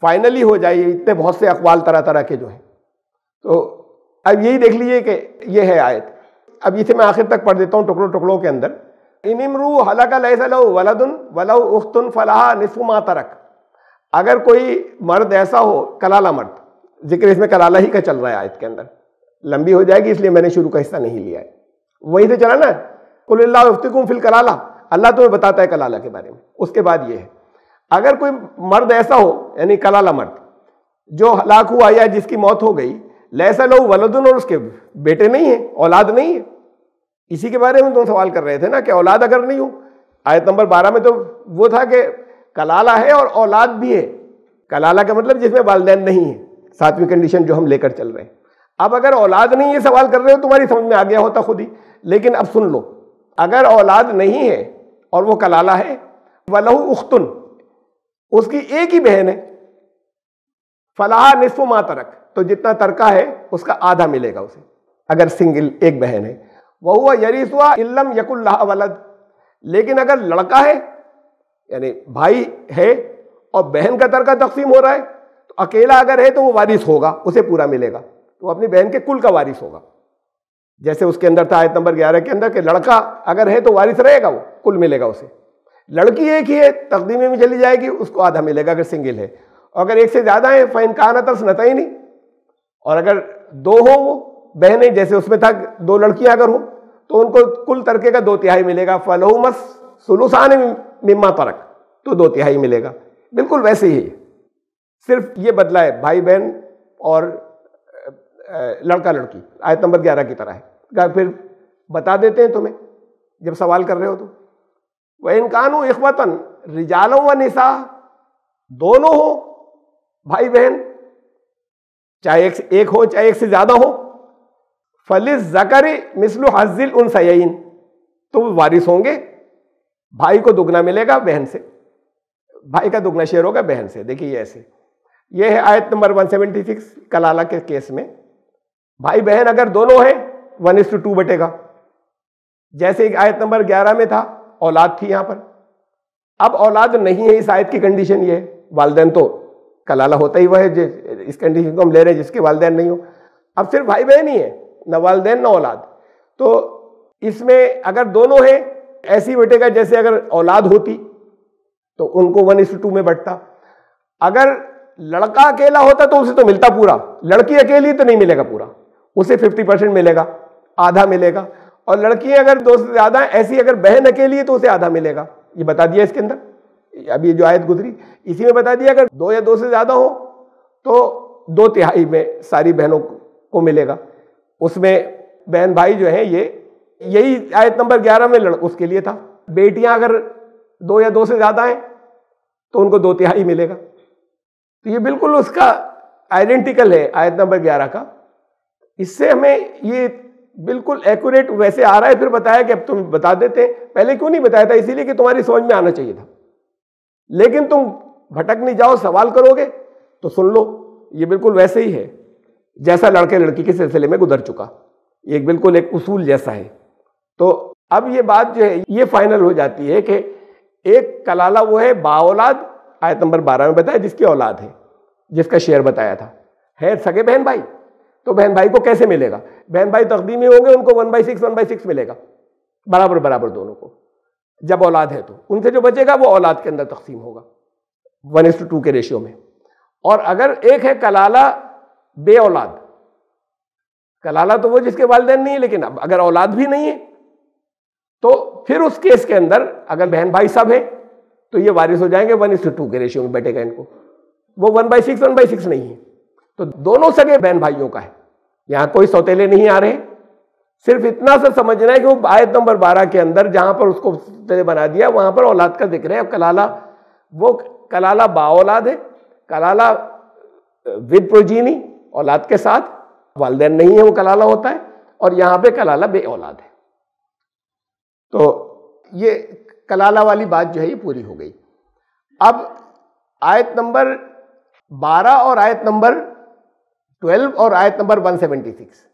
फाइनली हो जाइए। इतने बहुत से अक़वाल तरह तरह के जो हैं, तो अब यही देख लीजिए कि ये है आयत। अब इसे मैं आखिर तक पढ़ देता हूँ टुकड़ों टुकड़ों के अंदर। इनिमरू हलका लैसा लहू वलदुन वलहू उख्तुन फलहा निस्फु मा तरक, अगर कोई मर्द ऐसा हो, कलाला मर्द, जिक्र इसमें कलाला ही का चल रहा है आयत के अंदर, लंबी हो जाएगी इसलिए मैंने शुरू का हिस्सा नहीं लिया है, वहीं से चला ना, कुलिल्लाहु युफ्तिकुम फिल कलाला, अल्लाह तुम्हें बताता है कलाला के बारे में। उसके बाद ये है, अगर कोई मर्द ऐसा हो, यानी कलाला मर्द जो हलाक हुआ या जिसकी मौत हो गई, लैसा लहू वलदुन, और उसके बेटे नहीं है, औलाद नहीं है, इसी के बारे में तुम सवाल कर रहे थे ना कि औलाद अगर नहीं हो। आयत नंबर 12 में तो वो था कि कलाला है और औलाद भी है, कलाला का मतलब जिसमें वालिदैन नहीं है, 7वीं कंडीशन जो हम लेकर चल रहे हैं। अब अगर औलाद नहीं है सवाल कर रहे हो, तुम्हारी समझ में आ गया होता खुद ही, लेकिन अब सुन लो, अगर औलाद नहीं है और वो कलाला है, वलहू उख्तुन, उसकी एक ही बहन है, फलाहा निस्फु मा तरक, तो जितना तरका है उसका आधा मिलेगा उसे, अगर सिंगल एक बहन है। वहुवा यरिसुहा इल्लम यकुल लहा वलद, लेकिन अगर लड़का है, यानी भाई है और बहन का तरका तकसीम हो रहा है, तो अकेला अगर है तो वो वारिस होगा, उसे पूरा मिलेगा, तो अपनी बहन के कुल का वारिस होगा। जैसे उसके अंदर था आयत नंबर 11 के अंदर कि लड़का अगर है तो वारिस रहेगा, वो कुल मिलेगा उसे। लड़की एक ही है, तकदीमी में चली जाएगी, उसको आधा मिलेगा अगर सिंगल है, और अगर एक से ज्यादा है फ़इन कानत स्नतैनी, और अगर 2 हो वो बहनें, जैसे उसमें था 2 लड़कियां अगर हो तो उनको कुल तरके का 2/3 मिलेगा। फलहुमस सुलुसान मिम्मा तरक, तो 2/3 मिलेगा। बिल्कुल वैसे ही, सिर्फ ये बदला है भाई बहन और लड़का लड़की, आयत नंबर 11 की तरह है। फिर बता देते हैं तुम्हें जब सवाल कर रहे हो तो, वह इनकानु इख्वतन रिजालों व निसा, दोनों हो भाई बहन, चाहे एक हो चाहे एक से ज्यादा हो, फलिस ज़करी मिस्लु हज़्ज़िल उनसयैन, तो वो वारिस होंगे, भाई को दुगना मिलेगा बहन से, भाई का दुगना शेयर होगा बहन से। देखिए ऐसे, ये है आयत नंबर 176 कलाला के केस में। भाई बहन अगर दोनों हैं 1:2 बटेगा, जैसे आयत नंबर 11 में था औलाद थी यहां पर। अब औलाद नहीं है, इस आयत की कंडीशन ये है, वालिदैन तो कलाला होता ही वह है, इस कंडीशन को हम ले रहे हैं जिसके वालिदैन नहीं हो। अब सिर्फ भाई बहन ही है, न वालिदैन न औलाद। तो इसमें अगर दोनों हैं ऐसी बटेगा जैसे अगर औलाद होती तो उनको 1:2 में बटता। अगर लड़का अकेला होता तो उसे तो मिलता पूरा, लड़की अकेली तो नहीं मिलेगा पूरा, उसे 50% मिलेगा, आधा मिलेगा। और लड़की अगर 2 से ज्यादा है, ऐसी अगर बहन अकेली है तो उसे आधा मिलेगा। ये बता दिया इसके अंदर, अभी जो आयत गुजरी इसी में बता दिया, अगर 2 या 2 से ज्यादा हो तो 2/3 में सारी बहनों को मिलेगा। उसमें बहन भाई जो है ये यही आयत नंबर 11 में उसके लिए था। बेटियां अगर 2 या 2 से ज्यादा हैं तो उनको 2/3 मिलेगा। तो ये बिल्कुल उसका आइडेंटिकल है आयत नंबर 11 का। इससे हमें ये बिल्कुल एक्यूरेट वैसे आ रहा है। फिर बताया कि अब तुम बता देते हैं, पहले क्यों नहीं बताया था, इसीलिए कि तुम्हारी समझ में आना चाहिए था, लेकिन तुम भटक नहीं जाओ, सवाल करोगे तो सुन लो। ये बिल्कुल वैसे ही है जैसा लड़के लड़की के सिलसिले में गुजर चुका, ये बिल्कुल एक उसूल जैसा है। तो अब ये बात जो है ये फाइनल हो जाती है कि एक कलाला वो है बाऔलाद, आयत नंबर 12 में बताया, जिसकी औलाद है, जिसका शेयर बताया था, है सगे बहन भाई। तो बहन भाई को कैसे मिलेगा, बहन भाई तकदीमी होंगे, उनको 1/6 मिलेगा, बराबर बराबर दोनों को। जब औलाद है तो उनसे जो बचेगा वो औलाद के अंदर तकसीम होगा 1:2 के रेशियो में। और अगर एक है कलाला बे औलाद, कलाला तो वो जिसके वालिदैन नहीं है, लेकिन अब अगर औलाद भी नहीं है तो फिर उस केस के अंदर अगर बहन भाई सब है तो ये वारिस हो जाएंगे 1:2 के रेशियो में बैठेगा इनको। वो 1/6 नहीं है, तो दोनों सगे बहन भाइयों का है। यहां कोई सौतेले नहीं आ रहे, सिर्फ इतना सा समझना है कि वो आयत नंबर 12 के अंदर जहां पर उसको बना दिया वहां पर औलाद का जिक्र है। अब कलाला वो कलाला बाऔलाद है, कलाला विद प्रोजीनी, औलाद के साथ, वालिदैन नहीं है वो कलाला होता है, और यहां पे कलाला बे औलाद है। तो ये कलाला वाली बात जो है ये पूरी हो गई। अब आयत नंबर 12 और आयत नंबर 12 और आयत नंबर 176,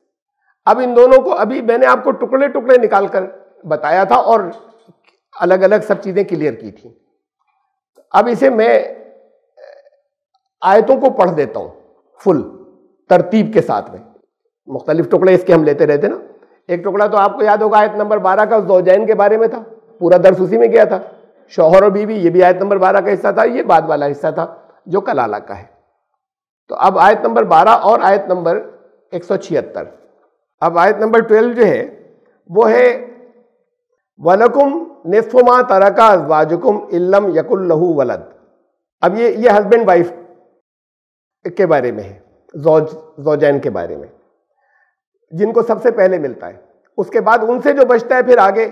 अब इन दोनों को अभी मैंने आपको टुकड़े टुकड़े निकाल कर बताया था और अलग अलग सब चीजें क्लियर की थी। अब इसे मैं आयतों को पढ़ देता हूं फुल तरतीब के साथ में। मुख्तलिफ टुकड़े इसके हम लेते रहते ना। एक टुकड़ा तो आपको याद होगा आयत नंबर 12 का ज़ौजैन के बारे में था, पूरा दर्स उसी में गया था। शौहर और बीवी, ये भी आयत नंबर 12 का हिस्सा था, ये बाद वाला हिस्सा था जो कलाला का है। तो अब आयत नंबर 12 और आयत नंबर 176। अब आयत नंबर 12 जो है वो है वलकुम निस्फु मा तरका अज़वाजुकुम इल्लम यकुल लहू वलद। अब ये हस्बैंड वाइफ के बारे में है, ज़ौजैन के बारे में, जिनको सबसे पहले मिलता है। उसके बाद उनसे जो बचता है फिर आगे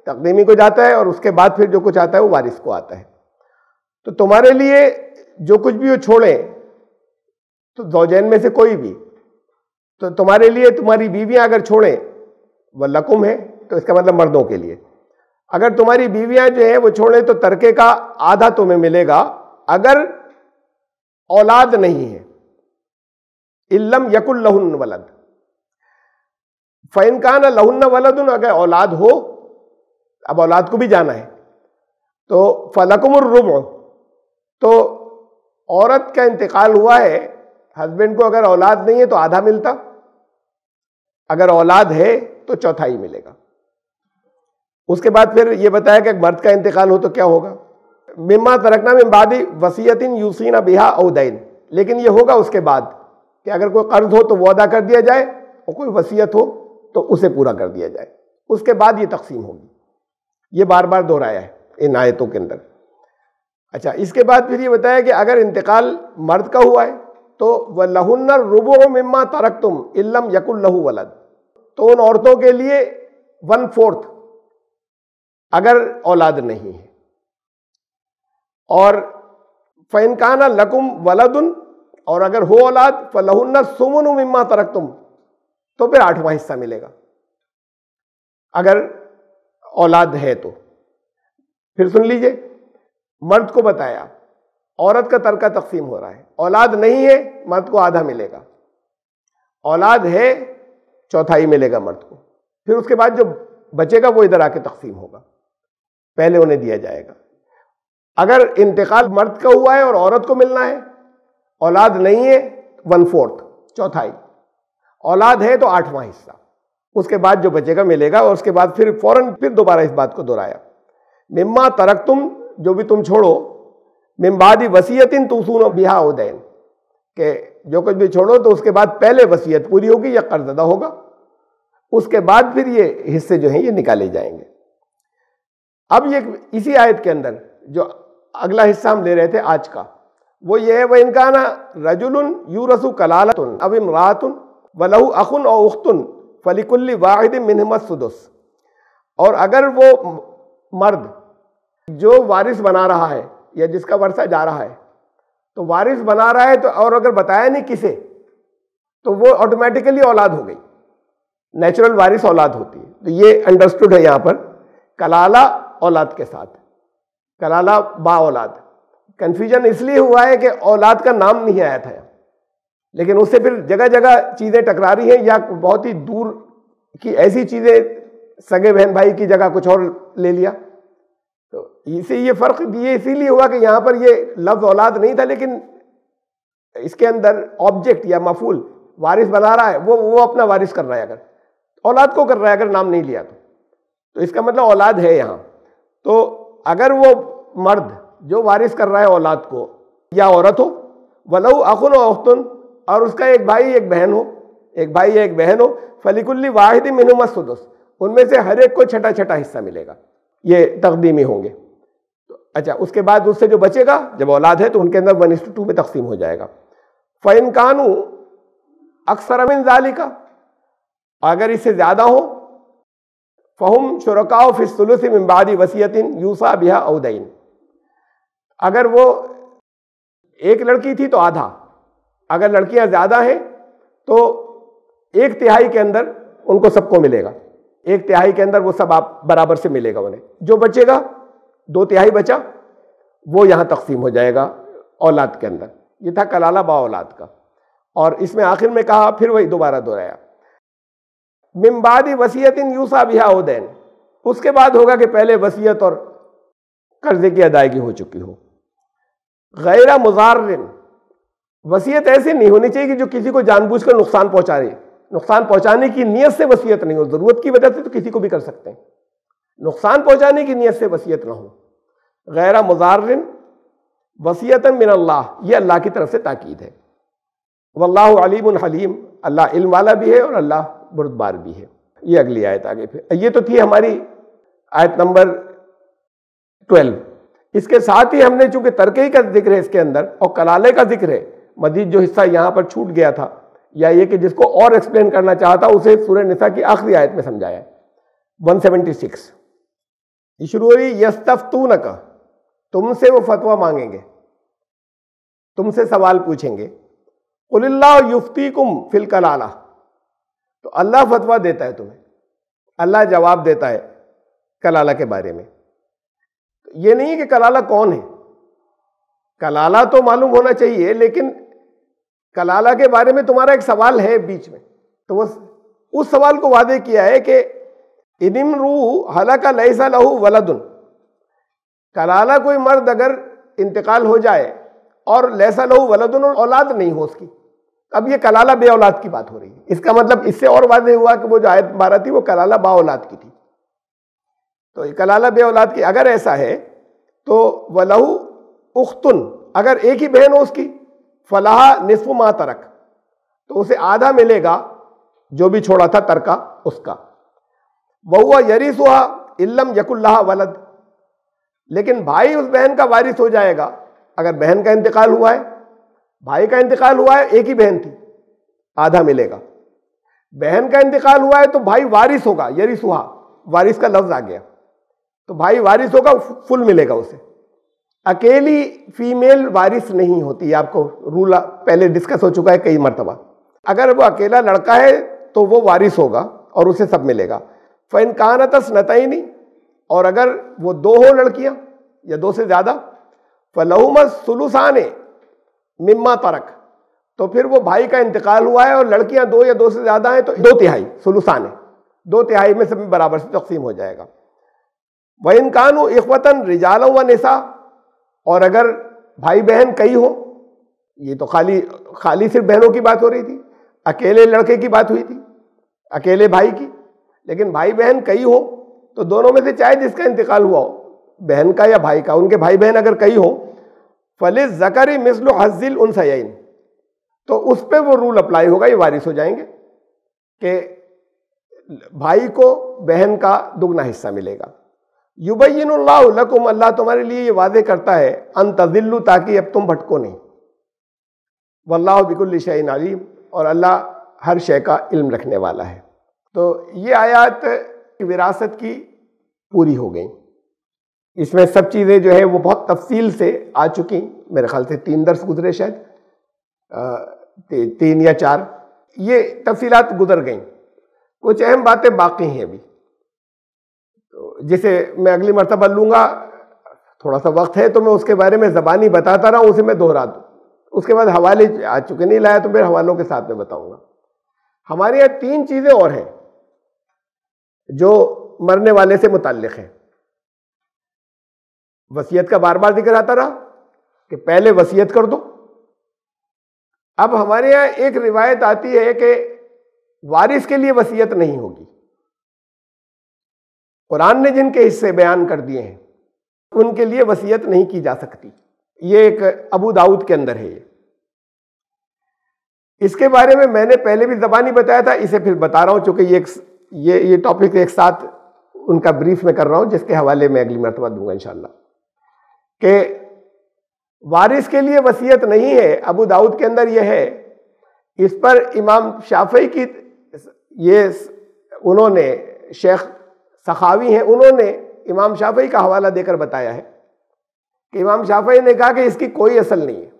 तकदीमी को जाता है, और उसके बाद फिर जो कुछ आता है वो वारिस को आता है। तो तुम्हारे लिए जो कुछ भी वो छोड़े, तो ज़ौजैन में से कोई भी, तो तुम्हारे लिए तुम्हारी बीवियां अगर छोड़े वह लकुम है, तो इसका मतलब मर्दों के लिए। अगर तुम्हारी बीवियां जो है वो छोड़े तो तरके का आधा तुम्हें मिलेगा अगर औलाद नहीं है। इल्लम यकुल लहुन वलद, फ़इन कान लहुन वलदुन, अगर औलाद हो, अब औलाद को भी जाना है, तो फलकुमुर रुबु, तो औरत का इंतकाल हुआ है, हस्बैंड को अगर औलाद नहीं है तो आधा मिलता, अगर औलाद है तो चौथाई मिलेगा। उसके बाद फिर यह बताया कि मर्द का इंतकाल हो तो क्या होगा, मिम्मा तरकना मिन बादी वसीयतिन यूसीना बिहा औ दैन, लेकिन यह होगा उसके बाद कि अगर कोई कर्ज हो तो वो अदा कर दिया जाए और कोई वसीयत हो तो उसे पूरा कर दिया जाए। उसके बाद ये तकसीम होगी। ये बार बार दोहराया है इन आयतों के अंदर। अच्छा, इसके बाद फिर ये बताया कि अगर इंतकाल मर्द का हुआ है तो वलहुन्ना रुबु मिम्मा तरक्तुम इल्लम यकुल लहु वलद, तो उन औरतों के लिए 1/4 अगर औलाद नहीं है। और फ़इनकाना लकुम वलदुन, और अगर हो औलाद फलहुन्ना सुमुनु मिम्मा तरक्तुम, तो फिर 8वां हिस्सा मिलेगा अगर औलाद है तो। फिर सुन लीजिए, मर्द को बताया, औरत का तरका तकसीम हो रहा है। औलाद नहीं है, मर्द को आधा मिलेगा। औलाद है, चौथाई मिलेगा मर्द को। फिर उसके बाद जो बचेगा वो इधर आके तकसीम होगा, पहले उन्हें दिया जाएगा। अगर इंतकाल मर्द का हुआ है और औरत को मिलना है, औलाद नहीं है 1/4 चौथाई, औलाद है तो 8वां हिस्सा, उसके बाद जो बचेगा मिलेगा। और उसके बाद फिर फौरन फिर दोबारा इस बात को दोहराया, मिम्मा तरक्तुम, जो भी तुम छोड़ो, मिन बादी वसीयतिन तुसून बिहा उदैन, के जो कुछ भी छोड़ो तो उसके बाद पहले वसीयत पूरी होगी या कर्ज अदा होगा, उसके बाद फिर ये हिस्से जो हैं ये निकाले जाएंगे। अब ये इसी आयत के अंदर जो अगला हिस्सा हम ले रहे थे आज का, वो ये है, वह इनकाना रजुलुन यूरसु कलालतुन अब इमरातुन वलहु अखुन और उख्तुन फलिकुल्ली वाहिदिन मिनहुमा सुदुस। और अगर वो मर्द जो वारिस बना रहा है या जिसका वर्षा जा रहा है, तो वारिस बना रहा है तो, और अगर बताया नहीं किसे, तो वो ऑटोमेटिकली औलाद हो गई, नेचुरल वारिस औलाद होती है। तो ये अंडरस्टूड है यहाँ पर, कलाला औलाद के साथ, कलाला बा औलाद। कंफ्यूजन इसलिए हुआ है कि औलाद का नाम नहीं आया था, लेकिन उससे फिर जगह जगह चीज़ें टकरा रही हैं, या बहुत ही दूर की ऐसी चीज़ें सगे बहन भाई की जगह कुछ और ले लिया। तो इसे ये फ़र्क ये इसीलिए हुआ कि यहाँ पर ये लफ्ज़ औलाद नहीं था, लेकिन इसके अंदर ऑब्जेक्ट या मफूल वारिस बना रहा है, वो अपना वारिस कर रहा है, अगर औलाद को कर रहा है, अगर नाम नहीं लिया तो इसका मतलब औलाद है यहाँ। तो अगर वो मर्द जो वारिस कर रहा है औलाद को, या औरत हो, वलहु अखुन व उख्तुन, और उसका एक भाई एक बहन हो, एक भाई या एक बहन हो, फलिकुल्ली वाहिदिन मिनहुमा सुदुस, उनमें से हर एक को छठा छठा हिस्सा मिलेगा। ये तकदीमी होंगे। तो अच्छा, उसके बाद उससे जो बचेगा, जब औलाद है तो उनके अंदर 1:2 में तकसीम हो जाएगा। फ़इन कानू अक्सर मिन ज़ालिका, अगर इससे ज़्यादा हो, फ़हुम शुरकाउ फ़िस सुलुस मिन बादी वसीयतिन यूसा बिहा औ दैन, अगर वो एक लड़की थी तो आधा, अगर लड़कियां ज़्यादा हैं तो 1/3 के अंदर उनको सबको मिलेगा, 1/3 के अंदर वो सब आप बराबर से मिलेगा उन्हें। जो बचेगा 2/3 बचा, वो यहाँ तकसीम हो जाएगा औलाद के अंदर। ये था कलाला बा औलाद का। और इसमें आखिर में कहा, फिर वही दोबारा दोहराया, मिन बादी वसीयतिन यूसा बिहा औ दैन, उसके बाद होगा कि पहले वसीयत और कर्जे की अदायगी हो चुकी हो। गैरा मुज़ार्रिन, वसीयत ऐसी नहीं होनी चाहिए कि जो किसी को जानबूझकर नुकसान पहुंचा रही, नुकसान पहुंचाने की नीयत से वसीयत नहीं हो, जरूरत की वजह से तो किसी को भी कर सकते हैं, नुकसान पहुंचाने की नीयत से वसीयत ना हो। गैरा मुज़ार्रिन वसीयतन मिन अल्लाह, ये अल्लाह की तरफ से ताकीद है। वल्लाहु अलीमुन हलीम, अल्लाह इल्म वाला भी है और अल्लाह बुर्दबार भी है। ये अगली आयत आगे फिर, ये तो थी हमारी आयत नंबर 12। इसके साथ ही हमने चूंकि तरके का जिक्र है इसके अंदर और कलाले का जिक्र है, मजीद जो हिस्सा यहाँ पर छूट गया था, या ये कि जिसको और एक्सप्लेन करना चाहता, उसे सूरह निसा की आखिरी आयत में समझाया, 176। ये शुरू हो रही, यस्तफ्तूनका, तुमसे वो फतवा मांगेंगे, तुमसे सवाल पूछेंगे। कुलिल्लाहु युफ्तीकुम फिल कलाला, तो अल्लाह फतवा देता है तुम्हें, अल्लाह जवाब देता है कलाला के बारे में। ये नहीं है कि कलाला कौन है, कलाला तो मालूम होना चाहिए, लेकिन कलाला के बारे में तुम्हारा एक सवाल है बीच में, तो वो उस सवाल को वादे किया है कि इनिमरू हलका लैसा लहू वलदुन, कलाला कोई मर्द अगर इंतकाल हो जाए और लैसा लहू वलदुन, और औलाद नहीं हो उसकी, अब ये कलाला बे औलाद की बात हो रही है। इसका मतलब इससे और वादे हुआ कि वो जो आयत 12 थी वो कलाला बा औलाद की थी। तो ये कलाला बे औलाद की अगर ऐसा है तो वलहू उख्तुन, अगर एक ही बहन हो उसकी, फलाहा निस्फु मा तरक, तो उसे आधा मिलेगा जो भी छोड़ा था तरका उसका। वहुआ यरिसुहा इल्लम यकुल्लाहा वलद, लेकिन भाई उस बहन का वारिस हो जाएगा अगर बहन का इंतकाल हुआ है। भाई का इंतकाल हुआ है, एक ही बहन थी, आधा मिलेगा। बहन का इंतकाल हुआ है तो भाई वारिस होगा, यरिसुहा, वारिस का लफ्ज आ गया, तो भाई वारिस होगा, फुल मिलेगा उसे। अकेली फीमेल वारिस नहीं होती, आपको रूल पहले डिस्कस हो चुका है कई मरतबा। अगर वो अकेला लड़का है तो वो वारिस होगा और उसे सब मिलेगा। फ़इन कानत स्नतैनी, और अगर वो दो हो लड़कियां या दो से ज्यादा, फलहुमा सुलुसाने मिम्मा तरक, तो फिर वो भाई का इंतकाल हुआ है और लड़कियां दो या दो से ज्यादा हैं तो 2/3, सुलुसाने 2/3 में सब बराबर से तकसीम हो जाएगा। वइन कानु इख्वतन रिजालन व निसा, और अगर भाई बहन कई हो, ये तो खाली सिर्फ बहनों की बात हो रही थी, अकेले लड़के की बात हुई थी, अकेले भाई की, लेकिन भाई बहन कई हो तो दोनों में से चाहे जिसका इंतकाल हुआ हो, बहन का या भाई का, उनके भाई बहन अगर कई हो, फलिस ज़करी मिस्लु हज़्ज़िल उनसयैन, तो उस पर वो रूल अप्लाई होगा, ये वारिस हो जाएंगे कि भाई को बहन का दुगना हिस्सा मिलेगा। युबय्यिनुल्लाहु लकुम, अल्लाह तुम्हारे लिए ये वादे करता है, अन तज़िल्लु, ताकि अब तुम भटको नहीं। वल्लाहु बिकुल्लि शैइन अलीम, और अल्लाह हर शय का इल्म रखने वाला है। तो ये आयत विरासत की पूरी हो गई। इसमें सब चीज़ें जो है वो बहुत तफसील से आ चुकी, मेरे ख्याल से 3 दर्स गुजरे, शायद 3 या 4, ये तफसीलात गुजर गई। कुछ अहम बातें बाकी हैं अभी, तो जिसे मैं अगली मरतबा लूँगा, थोड़ा सा वक्त है तो मैं उसके बारे में ज़बानी बताता रहा हूँ, उसे मैं दोहरा दूँ। उसके बाद हवाले आ चुके, नहीं लाया तो फिर हवालों के साथ में बताऊँगा। हमारे यहाँ 3 चीज़ें और हैं जो मरने वाले से मुताल्लिक़ है। वसीयत का बार बार जिक्र आता रहा कि पहले वसीयत कर दो। अब हमारे यहाँ एक रिवायत आती है कि वारिस के लिए वसीयत नहीं होगी। कुरान ने जिनके हिस्से बयान कर दिए हैं उनके लिए वसीयत नहीं की जा सकती। ये एक अबू दाऊद के अंदर है। इसके बारे में मैंने पहले भी ज़बानी बताया था, इसे फिर बता रहा हूं, चूंकि ये टॉपिक एक साथ उनका ब्रीफ में कर रहा हूं, जिसके हवाले में अगली मरतबा दूंगा इंशाअल्लाह। कि वारिस के लिए वसीयत नहीं है, अबू दाऊद के अंदर यह है। इस पर इमाम शाफई की, ये उन्होंने, शेख सखावी हैं, उन्होंने इमाम शाफई का हवाला देकर बताया है कि इमाम शाफई ने कहा कि इसकी कोई असल नहीं है,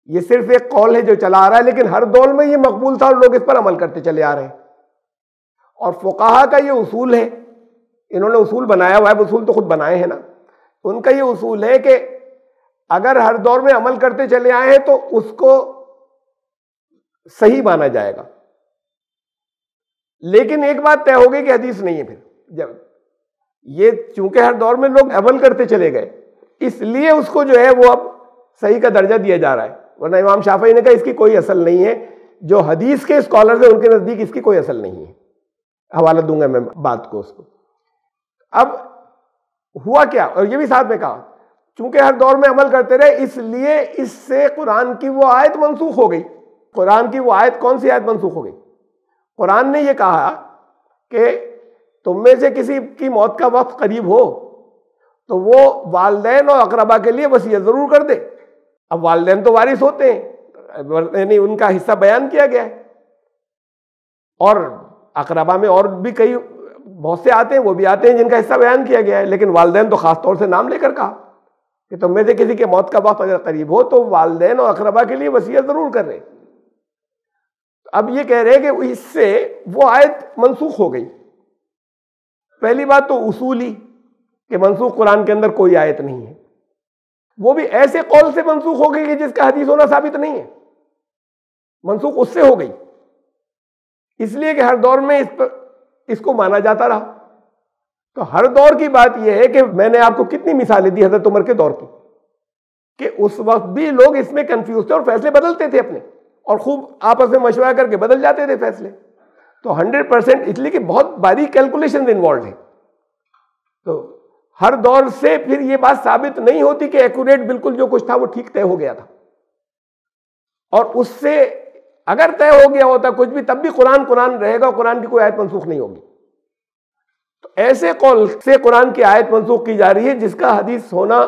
ये सिर्फ एक कौल है जो चला आ रहा है, लेकिन हर दौर में ये मकबूल था और लोग इस पर अमल करते चले आ रहे हैं। और फुकाहा का ये उसूल है, इन्होंने उसूल बनाया हुआ है, उसूल तो खुद बनाए हैं ना, उनका ये उसूल है कि अगर हर दौर में अमल करते चले आए हैं तो उसको सही माना जाएगा। लेकिन एक बात तय हो गई कि हदीस नहीं है। फिर जब ये चूंकि हर दौर में लोग अमल करते चले गए, इसलिए उसको जो है वो अब सही का दर्जा दिया जा रहा है, वरना इमाम शाफई ने कहा इसकी कोई असल नहीं है। जो हदीस के स्कॉलर्स हैं उनके नजदीक इसकी कोई असल नहीं है। हवाला दूंगा मैं बात को उसको। अब हुआ क्या, और ये भी साथ में कहा, चूंकि हर दौर में अमल करते रहे इसलिए इससे कुरान की वो आयत मनसूख हो गई। कुरान की वो आयत, कौन सी आयत मनसूख हो गई? कुरान ने ये कहा कि तुम में से किसी की मौत का वक्त करीब हो तो वो वालिदैन और अकरबा के लिए वसीयत जरूर कर दे। अब वालिदैन तो वारिस होते हैं, यानी उनका हिस्सा बयान किया गया है, और अकरबा में और भी कई बहुत से आते हैं, वो भी आते हैं जिनका हिस्सा बयान किया गया है, लेकिन वालिदैन तो खास तौर से नाम लेकर कहा कि तुम में से किसी के मौत का वक्त अगर करीब हो तो वालिदैन और अकरबा के लिए वसीयत जरूर कर रहे। अब ये कह रहे हैं कि इससे वो आयत मनसूख हो गई। पहली बात तो उसूली कि मनसूख कुरान के अंदर कोई आयत नहीं है, वो भी ऐसे कौल से मनसूख हो गई कि जिसका हदीस होना साबित नहीं है। मनसूख उससे हो गई इसलिए कि हर दौर में इसको माना जाता रहा। तो हर दौर की बात यह है कि मैंने आपको कितनी मिसालें दी हजरत उमर के दौर की, कि उस वक्त भी लोग इसमें कंफ्यूज थे और फैसले बदलते थे अपने, और खूब आपस में मशवरा करके बदल जाते थे फैसले। तो 100%, इसलिए कि बहुत बारीक कैलकुलेशन इन्वॉल्व है। तो हर दौर से फिर यह बात साबित नहीं होती कि एक्यूरेट बिल्कुल जो कुछ था वो ठीक तय हो गया था, और उससे अगर तय हो गया होता कुछ भी, तब भी कुरान कुरान रहेगा, कुरान की कोई आयत मंसूख नहीं होगी। तो ऐसे कौल से कुरान की आयत मंसूख की जा रही है जिसका हदीस होना,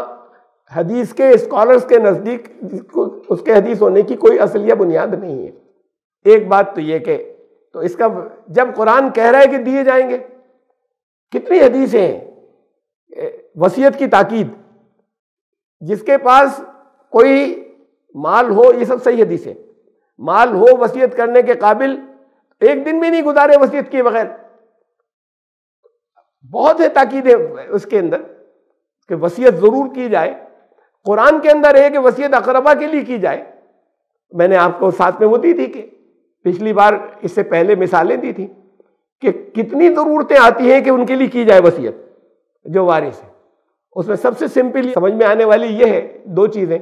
हदीस के स्कॉलर्स के नजदीक उसके हदीस होने की कोई असल या बुनियाद नहीं है। एक बात तो ये कि तो इसका जब कुरान कह रहा है कि दिए जाएंगे, कितनी हदीसें हैं वसीयत की ताकीद, जिसके पास कोई माल हो, ये सब सही हदीसें, माल हो वसीयत करने के काबिल, एक दिन भी नहीं गुजारे वसीयत किए बगैर। बहुत है ताकीद है उसके अंदर कि वसीयत जरूर की जाए। कुरान के अंदर है कि वसीयत अकरबा के लिए की जाए। मैंने आपको साथ में वो दी थी कि पिछली बार, इससे पहले मिसालें दी थी कि कितनी जरूरतें आती हैं कि उनके लिए की जाए वसीयत जो वारिस है। उसमें सबसे सिंपल समझ में आने वाली ये है, दो चीजें।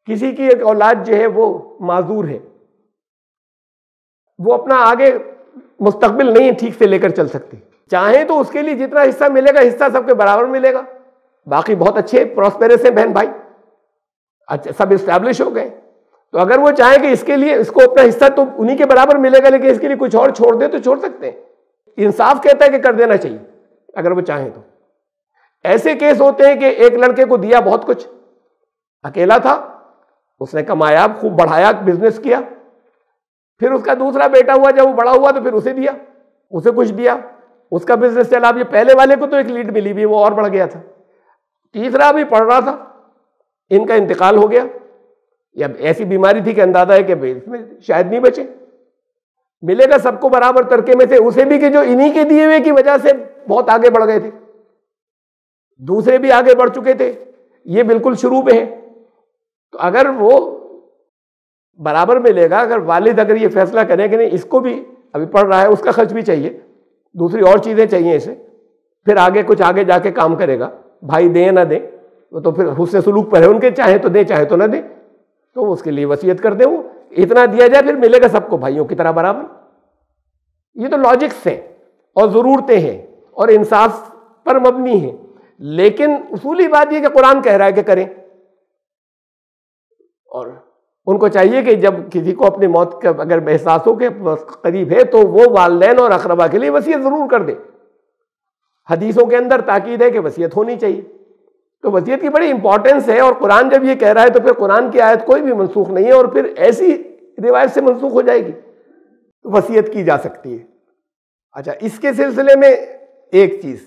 किसी की एक औलाद जो है वो माजूर है, वो अपना आगे मुस्तकबिल नहीं ठीक से लेकर चल सकती, चाहे तो उसके लिए जितना हिस्सा मिलेगा हिस्सा सबके बराबर मिलेगा। बाकी बहुत अच्छे प्रॉस्पेरस हैं बहन भाई, अच्छा सब इस्टेब्लिश हो गए। तो अगर वो चाहे कि इसके लिए इसको अपना हिस्सा तो उन्हीं के बराबर मिलेगा, लेकिन इसके लिए कुछ और छोड़ दे तो छोड़ सकते हैं। इंसाफ कहता है कि कर देना चाहिए अगर वो चाहें तो। ऐसे केस होते हैं कि एक लड़के को दिया बहुत कुछ, अकेला था, उसने कमाया, खूब बढ़ाया, बिजनेस किया, फिर उसका दूसरा बेटा हुआ, जब वो बड़ा हुआ तो फिर उसे दिया, उसे कुछ दिया, उसका बिजनेस चला। अब ये पहले वाले को तो एक लीड मिली भी, वो और बढ़ गया था। तीसरा भी पढ़ रहा था, इनका इंतकाल हो गया, या ऐसी बीमारी थी कि अंदाजा है कि भाई इसमें शायद नहीं बचे, मिलेगा सबको बराबर तरके में से, उसे भी कि जो इन्हीं के दिए हुए की वजह से बहुत आगे बढ़ गए थे, दूसरे भी आगे बढ़ चुके थे, ये बिल्कुल शुरू में है। तो अगर वो बराबर मिलेगा, अगर वालिद अगर ये फैसला करें कि नहीं इसको भी अभी पढ़ रहा है, उसका खर्च भी चाहिए, दूसरी और चीजें चाहिए इसे, फिर आगे कुछ आगे जाके काम करेगा, भाई दें ना दें तो फिर हुस्न सुलूक पर है उनके, चाहे तो दें चाहे तो ना दें, तो उसके लिए वसीयत कर दें, वो इतना दिया जाए, फिर मिलेगा सबको भाइयों की तरह बराबर। ये तो लॉजिक्स हैं और ज़रूरतें हैं और इंसाफ पर मबनी है। लेकिन उसूली बात यह कि कुरान कह रहा है कि करें, और उनको चाहिए कि जब किसी को अपनी मौत का अगर एहसास हो के करीब है तो वो वालिदैन और अकरबा के लिए वसीयत ज़रूर कर दे। हदीसों के अंदर ताकीद है कि वसीयत होनी चाहिए, तो वसीयत की बड़ी इंपॉर्टेंस है। और कुरान जब ये कह रहा है तो फिर कुरान की आयत कोई भी मनसूख नहीं है, और फिर ऐसी रिवायत से मनसूख हो जाएगी तो वसीयत की जा सकती है। अच्छा, इसके सिलसिले में एक चीज़,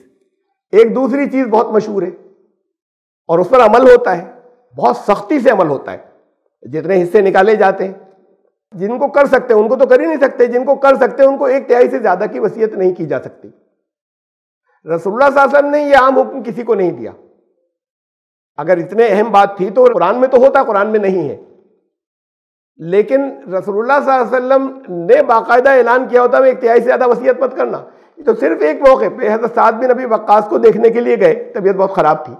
एक दूसरी चीज़ बहुत मशहूर है और उस पर अमल होता है, बहुत सख्ती से अमल होता है। जितने हिस्से निकाले जाते हैं, जिनको कर सकते हैं उनको तो कर ही नहीं सकते, जिनको कर सकते हैं उनको 1/3 से ज़्यादा की वसीयत नहीं की जा सकती। रसूलुल्लाह सल्लल्लाहु अलैहि वसल्लम ने यह आम हुक्म किसी को नहीं दिया। अगर इतने अहम बात थी तो कुरान में तो होता, कुरान में नहीं है। लेकिन रसूलुल्लाह सल्लल्लाहु अलैहि वसल्लम ने बाकायदा ऐलान किया होता है 1/3 से ज़्यादा वसीयत मत करना। तो सिर्फ एक मौके पे हज़रत साद बिन अबी वक्कास को देखने के लिए गए, तबीयत बहुत ख़राब थी,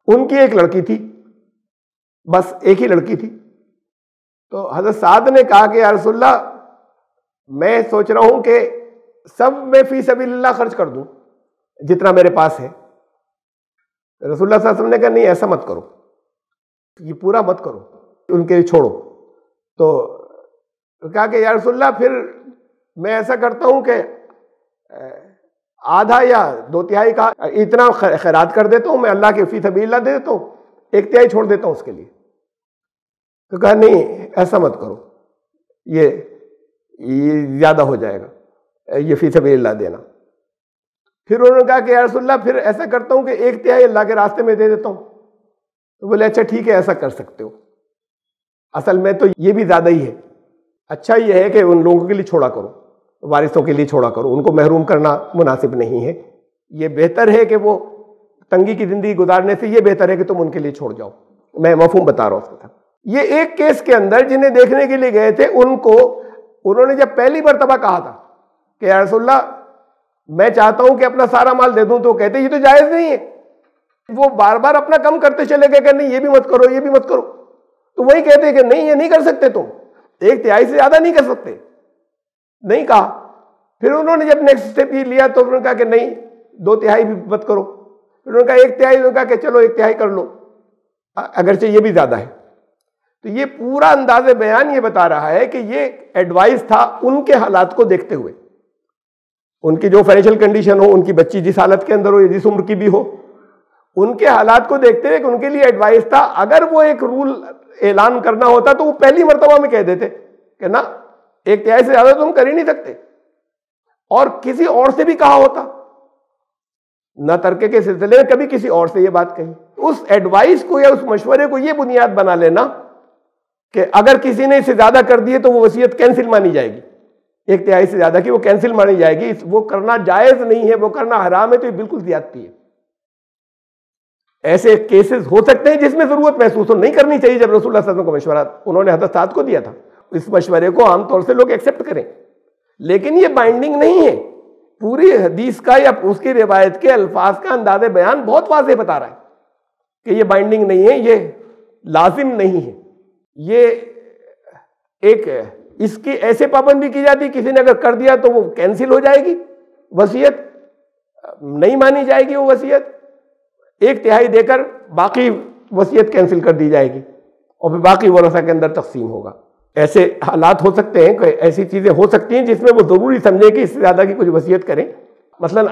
उनकी एक लड़की थी, बस एक ही लड़की थी। तो हज़रत साद ने कहा कि या रसूलल्लाह, मैं सोच रहा हूँ कि सब मैं फी सबीलिल्लाह खर्च कर दूँ जितना मेरे पास है। रसूलुल्लाह सल्लल्लाहु अलैहि वसल्लम ने कहा नहीं, ऐसा मत करो, ये पूरा मत करो, उनके लिए छोड़ो। तो कहा कि या रसूलल्लाह, फिर मैं ऐसा करता हूँ कि आधा या 2/3 का इतना खैरात कर देता हूँ, मैं अल्लाह के फी सबीलिल्लाह दे देता हूँ, 1/3 छोड़ देता हूँ उसके लिए। तो कहा नहीं, ऐसा मत करो, ये ज़्यादा हो जाएगा, ये फी सबीलिल्लाह देना। फिर उन्होंने कहा कि या रसूलल्लाह, फिर ऐसा करता हूँ कि 1/3 अल्लाह के रास्ते में दे देता हूँ। तो बोले अच्छा ठीक है, ऐसा कर सकते हो, असल में तो ये भी ज़्यादा ही है। अच्छा ये है कि उन लोगों के लिए छोड़ा करो, वारिसों के लिए छोड़ा करो, उनको महरूम करना मुनासिब नहीं है। ये बेहतर है कि वो तंगी की ज़िंदगी गुजारने से ये बेहतर है कि तुम उनके लिए छोड़ जाओ। मैं मफहूम बता रहा हूँ उसके साथ। ये एक केस के अंदर जिन्हें देखने के लिए गए थे, उनको उन्होंने जब पहली मरतबा कहा था कि या रसूलल्लाह, मैं चाहता हूं कि अपना सारा माल दे दूं, तो कहते ये तो जायज़ नहीं है। वो बार बार अपना कम करते चले गए कि नहीं ये भी मत करो, ये भी मत करो। तो वही कहते कि नहीं, ये नहीं कर सकते तुम, 1/3 से ज़्यादा नहीं कर सकते, नहीं कहा। फिर उन्होंने जब नेक्स्ट स्टेप ये लिया तो उन्होंने कहा कि नहीं, 2/3 भी मत करो। फिर उन्होंने कहा 1/3, उन्होंने कहा कि चलो 1/3 कर लो, अगरचे ये भी ज़्यादा है। तो ये पूरा अंदाज़े बयान ये बता रहा है कि ये एडवाइस था उनके हालात को देखते हुए, उनकी जो फाइनेंशियल कंडीशन हो, उनकी बच्ची जिस हालत के अंदर हो या जिस उम्र की भी हो, उनके हालात को देखते हुए कि उनके लिए एडवाइस था। अगर वो एक रूल ऐलान करना होता तो वो पहली मर्तबा में कह देते कि ना, 1/3 से ज्यादा तुम कर ही नहीं सकते, और किसी और से भी कहा होता, न तर्के के सिलसिले में कभी किसी और से ये बात कही। उस एडवाइस को या उस मशवरे को ये बुनियाद बना लेना कि अगर किसी ने इससे ज्यादा कर दिए तो वो वसीयत कैंसिल मानी जाएगी, 1/3 से ज्यादा की वो कैंसिल मानी जाएगी, वो करना जायज नहीं है, वो करना हराम है, तो ये बिल्कुल ज्यादती है। ऐसे केसेस हो सकते हैं जिसमें जरूरत महसूस हो, नहीं करनी चाहिए। जब रसूलुल्लाह सल्लल्लाहु अलैहि वसल्लम को मशवरा उन्होंने हज़रत साद को दिया था, इस मशवरे को आमतौर से लोग एक्सेप्ट करें, लेकिन ये बाइंडिंग नहीं है। पूरी हदीस का या उसकी रिवायत के अल्फाज का अंदाज़े बयान बहुत वाज़ेह बता रहा है कि ये बाइंडिंग नहीं है, ये लाजिम नहीं है। ये एक इसकी ऐसे पाबंदी की जाती, किसी ने अगर कर दिया तो वो कैंसिल हो जाएगी, वसीयत नहीं मानी जाएगी, वो वसीयत 1/3 देकर बाकी वसीयत कैंसिल कर दी जाएगी और फिर बाकी वरसा के अंदर तकसीम होगा। ऐसे हालात हो सकते हैं, ऐसी चीज़ें हो सकती हैं जिसमें वो ज़रूरी समझे कि इससे ज़्यादा की कुछ वसीयत करें। मसलन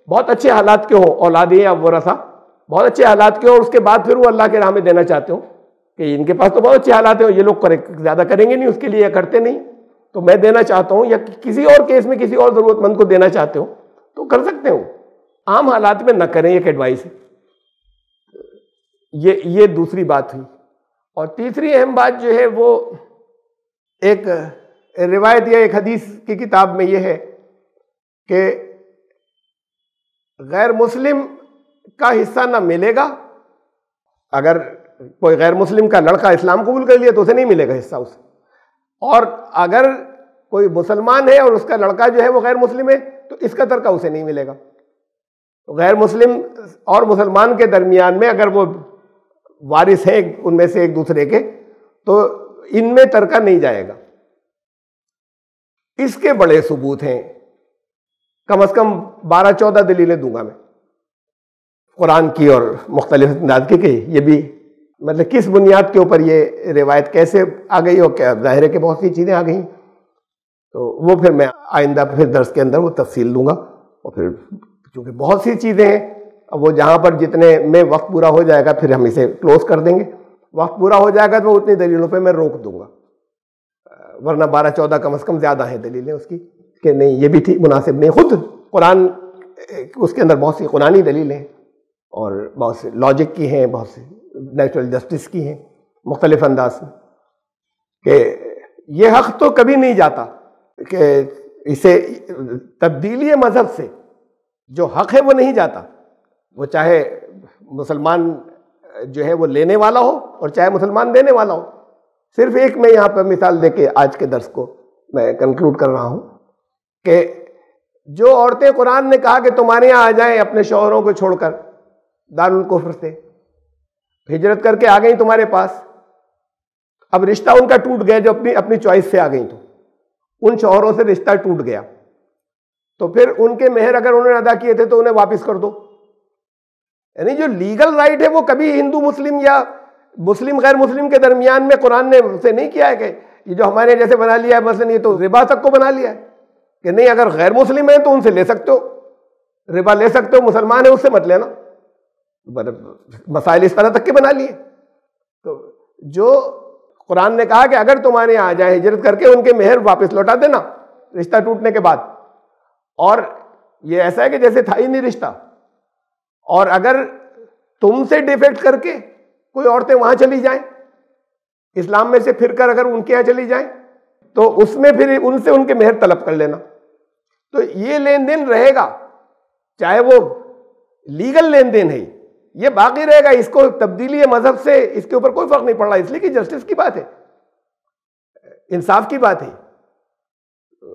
बहुत अच्छे हालात के हो, औलादे या वरसा बहुत अच्छे हालात के हो, और उसके बाद फिर वो अल्लाह के राह में देना चाहते हो कि इनके पास तो बहुत अच्छे हालात हैं, ये लोग ज़्यादा करेंगे नहीं, उसके लिए या करते नहीं, तो मैं देना चाहता हूँ, या किसी और केस में किसी और ज़रूरतमंद को देना चाहते हो तो कर सकते हो। आम हालात में न करें, एक एडवाइस है। ये दूसरी बात हुई। और तीसरी अहम बात जो है वो एक रिवायत या एक हदीस की किताब में ये है कि गैर मुस्लिम का हिस्सा ना मिलेगा। अगर कोई गैर मुस्लिम का लड़का इस्लाम कबूल कर लिया तो उसे नहीं मिलेगा हिस्सा उसे, और अगर कोई मुसलमान है और उसका लड़का जो है वो गैर मुस्लिम है तो इसका तरका उसे नहीं मिलेगा। तो गैर मुस्लिम और मुसलमान के दरमियान में अगर वो वारिस हैं उनमें से एक दूसरे के, तो इनमें तरका नहीं जाएगा। इसके बड़े सबूत हैं, कम अज कम 12-14 दलीलें दूंगा मैं कुरान की और मुख्तलिफ अंदाज की। ये भी मतलब किस बुनियाद के ऊपर ये रिवायत कैसे आ गई और क्या जाहिर है कि बहुत सी चीज़ें आ गई, तो वो फिर मैं आइंदा फिर दर्स के अंदर वो तफसील दूंगा। और फिर क्योंकि बहुत सी चीज़ें हैं, अब वो जहाँ पर जितने में वक्त पूरा हो जाएगा फिर हम इसे क्लोज कर देंगे। वक्त पूरा हो जाएगा तो उतनी दलीलों पे मैं रोक दूंगा, वरना 12-14 कम से कम ज़्यादा है दलीलें उसकी कि नहीं ये भी ठीक मुनासिब नहीं। खुद कुरान उसके अंदर बहुत सी कुरानी दलीलें हैं और बहुत से लॉजिक की हैं, बहुत सी नेचुरल जस्टिस की हैं मुख्तलिफ अंदाज में, कि ये हक़ तो कभी नहीं जाता कि इसे तब्दीली मज़हब से जो हक़ है वो नहीं जाता। वो चाहे मुसलमान जो है वो लेने वाला हो और चाहे मुसलमान देने वाला हो। सिर्फ एक मैं यहाँ पर मिसाल देके आज के दर्स को मैं कंक्लूड कर रहा हूँ कि जो औरतें कुरान ने कहा कि तुम्हारे यहाँ आ जाएं अपने शौहरों को छोड़कर, दारुल कुफ्र से हिजरत करके आ गई तुम्हारे पास, अब रिश्ता उनका टूट गया, जो अपनी चॉइस से आ गई, तो उन शौहरों से रिश्ता टूट गया, तो फिर उनके मेहर अगर उन्होंने अदा किए थे तो उन्हें वापस कर दो। यानी जो लीगल राइट है वो कभी हिंदू मुस्लिम या मुस्लिम गैर मुस्लिम के दरमियान में कुरान ने उसे नहीं किया है कि ये जो हमारे जैसे बना लिया है, मसलन ये तो रिबा तक को बना लिया है कि नहीं अगर गैर मुस्लिम है तो उनसे ले सकते हो, रिबा ले सकते हो, मुसलमान है उससे मत लेना। मसाइल इस तरह तक के बना लिए। तो जो कुरान ने कहा कि अगर तुम्हारे यहाँ आ जाए हिजरत करके उनके मेहर वापस लौटा देना रिश्ता टूटने के बाद, और ये ऐसा है कि जैसे था ही नहीं रिश्ता, और अगर तुमसे डिफेक्ट करके कोई औरतें वहां चली जाएं, इस्लाम में से फिरकर अगर उनके यहाँ चली जाएं, तो उसमें फिर उनसे उनके मेहर तलब कर लेना। तो ये लेन देन रहेगा, चाहे वो लीगल लेन देन है, ये बाकी रहेगा। इसको तब्दीली मजहब से इसके ऊपर कोई फर्क नहीं पड़ रहा, इसलिए कि जस्टिस की बात है, इंसाफ की बात है।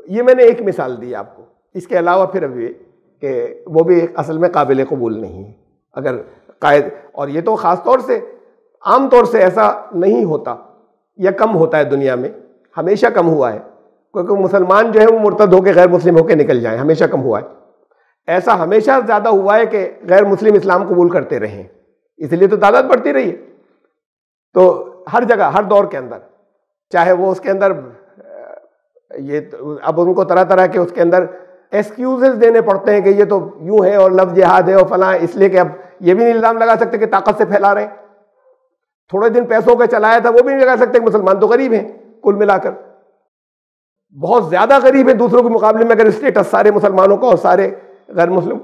ये मैंने एक मिसाल दी आपको, इसके अलावा फिर अभी कि वो भी असल में काबिल कबूल नहीं है अगर कायद, और ये तो ख़ास तौर से आम तौर से ऐसा नहीं होता या कम होता है दुनिया में, हमेशा कम हुआ है, क्योंकि मुसलमान जो है वो मुर्तद होकर गैर मुस्लिम होकर निकल जाए, हमेशा कम हुआ है। ऐसा हमेशा ज़्यादा हुआ है कि गैर मुस्लिम इस्लाम कबूल करते रहे, इसलिए तो तादाद बढ़ती रही है। तो हर जगह, हर दौर के अंदर, चाहे वो उसके अंदर अब उनको तरह तरह के उसके अंदर एक्सक्यूजेस देने पड़ते हैं कि ये तो यूं है और लफ्ज जिहाद है और फलां, इसलिए कि अब ये भी नहीं इल्जाम लगा सकते कि ताकत से फैला रहे हैं। थोड़े दिन पैसों का चलाया था, वो भी नहीं लगा सकते कि मुसलमान तो गरीब हैं, कुल मिलाकर बहुत ज्यादा गरीब है दूसरों के मुकाबले में। अगर स्टेटस सारे मुसलमानों का और सारे गैर मुस्लिम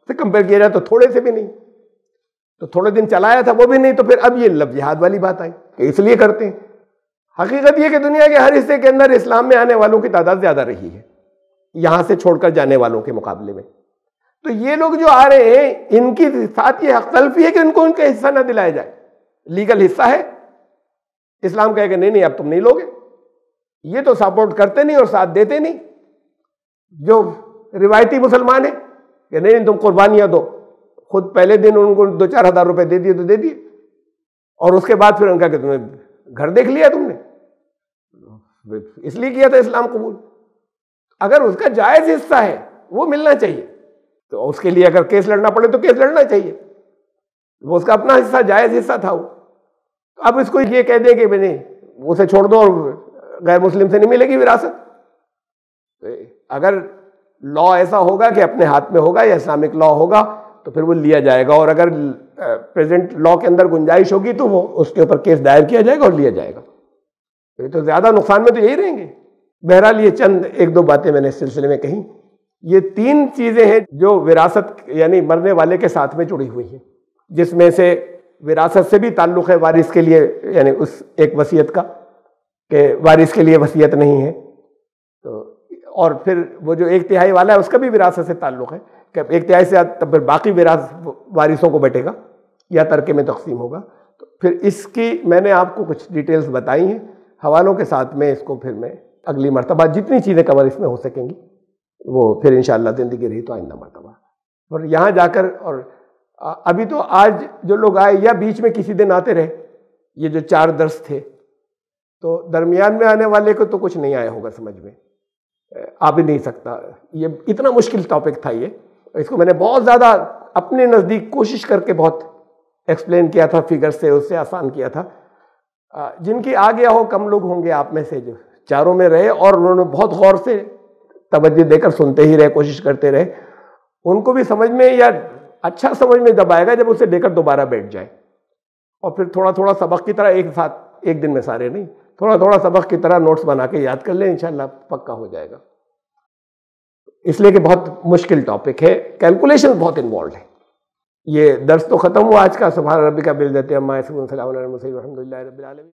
से कंपेयर किया जाए तो थोड़े से भी नहीं। तो थोड़े दिन चलाया था, वो भी नहीं। तो फिर अब ये लफ्ज जिहाद वाली बात आई कि इसलिए करते हैं। हकीकत ये कि दुनिया के हर हिस्से के अंदर इस्लाम में आने वालों की तादाद ज्यादा रही है यहां से छोड़कर जाने वालों के मुकाबले में। तो ये लोग जो आ रहे हैं, इनकी साथ ये हक तलफी है कि इनको उनका हिस्सा ना दिलाया जाए। लीगल हिस्सा है, इस्लाम कहेगा नहीं नहीं अब तुम नहीं लोगे। ये तो सपोर्ट करते नहीं और साथ देते नहीं। जो रिवायती मुसलमान है कि नहीं तुम कुर्बानियां दो, खुद पहले दिन उनको 2-4 हज़ार रुपए दे दिए तो दे दिए, और उसके बाद फिर उनका कि तुम्हें घर देख लिया तुमने, इसलिए किया था इस्लाम कबूल। अगर उसका जायज हिस्सा है वो मिलना चाहिए, तो उसके लिए अगर केस लड़ना पड़े तो केस लड़ना चाहिए। वो उसका अपना हिस्सा, जायज हिस्सा था वो। अब इसको ये कह दें कि मैंने उसे छोड़ दो और गैर मुस्लिम से नहीं मिलेगी विरासत। अगर लॉ ऐसा होगा कि अपने हाथ में होगा या इस्लामिक लॉ होगा तो फिर वो लिया जाएगा, और अगर प्रेजेंट लॉ के अंदर गुंजाइश होगी तो वो उसके ऊपर केस दायर किया जाएगा और लिया जाएगा। तो ज्यादा नुकसान में तो यही रहेंगे। बहरहाल ये चंद 1-2 बातें मैंने इस सिलसिले में कही। ये 3 चीजें हैं जो विरासत यानी मरने वाले के साथ में जुड़ी हुई हैं, जिसमें से विरासत से भी ताल्लुक है वारिस के लिए, यानी उस एक वसीयत का कि वारिस के लिए वसीयत नहीं है। तो और फिर वो जो 1/3 वाला है उसका भी विरासत से ताल्लुक है कि 1/3 से तब फिर बाकी वारिसों को बटेगा या तरके में तकसीम होगा। तो फिर इसकी मैंने आपको कुछ डिटेल्स बताई हैं हवालों के साथ में। इसको फिर मैं अगली मरतबा जितनी चीज़ें कवर इसमें हो सकेंगी वो फिर इंशाअल्लाह ज़िंदगी रही तो आइंदा मरतबा। और यहाँ जाकर, और अभी तो आज जो लोग आए या बीच में किसी दिन आते रहे, ये जो 4 दर्स थे, तो दरमियान में आने वाले को तो कुछ नहीं आया होगा समझ में, आ भी नहीं सकता। ये इतना मुश्किल टॉपिक था ये, इसको मैंने बहुत ज़्यादा अपने नज़दीक कोशिश करके बहुत एक्सप्लेन किया था, फिगर से उससे आसान किया था। जिनकी आ गया हो कम लोग होंगे आप में से जो चारों में रहे और उन्होंने बहुत गौर से तवज्जो देकर सुनते ही रहे, कोशिश करते रहे, उनको भी समझ में या अच्छा समझ में जब आएगा जब उसे लेकर दोबारा बैठ जाए और फिर थोड़ा थोड़ा सबक की तरह एक साथ एक दिन में सारे नहीं, थोड़ा थोड़ा सबक की तरह नोट्स बना के याद कर ले, इंशाल्लाह पक्का हो जाएगा। इसलिए कि बहुत मुश्किल टॉपिक है, कैलकुलेशन बहुत इन्वॉल्व है। ये दर्स तो खत्म हुआ आज का। सुभान रब्बिका बिल इज्जति अम्मा यसिफून, सलामुन अलल मुरसलीन, वल्हम्दुलिल्लाहि रब्बिल आलमीन।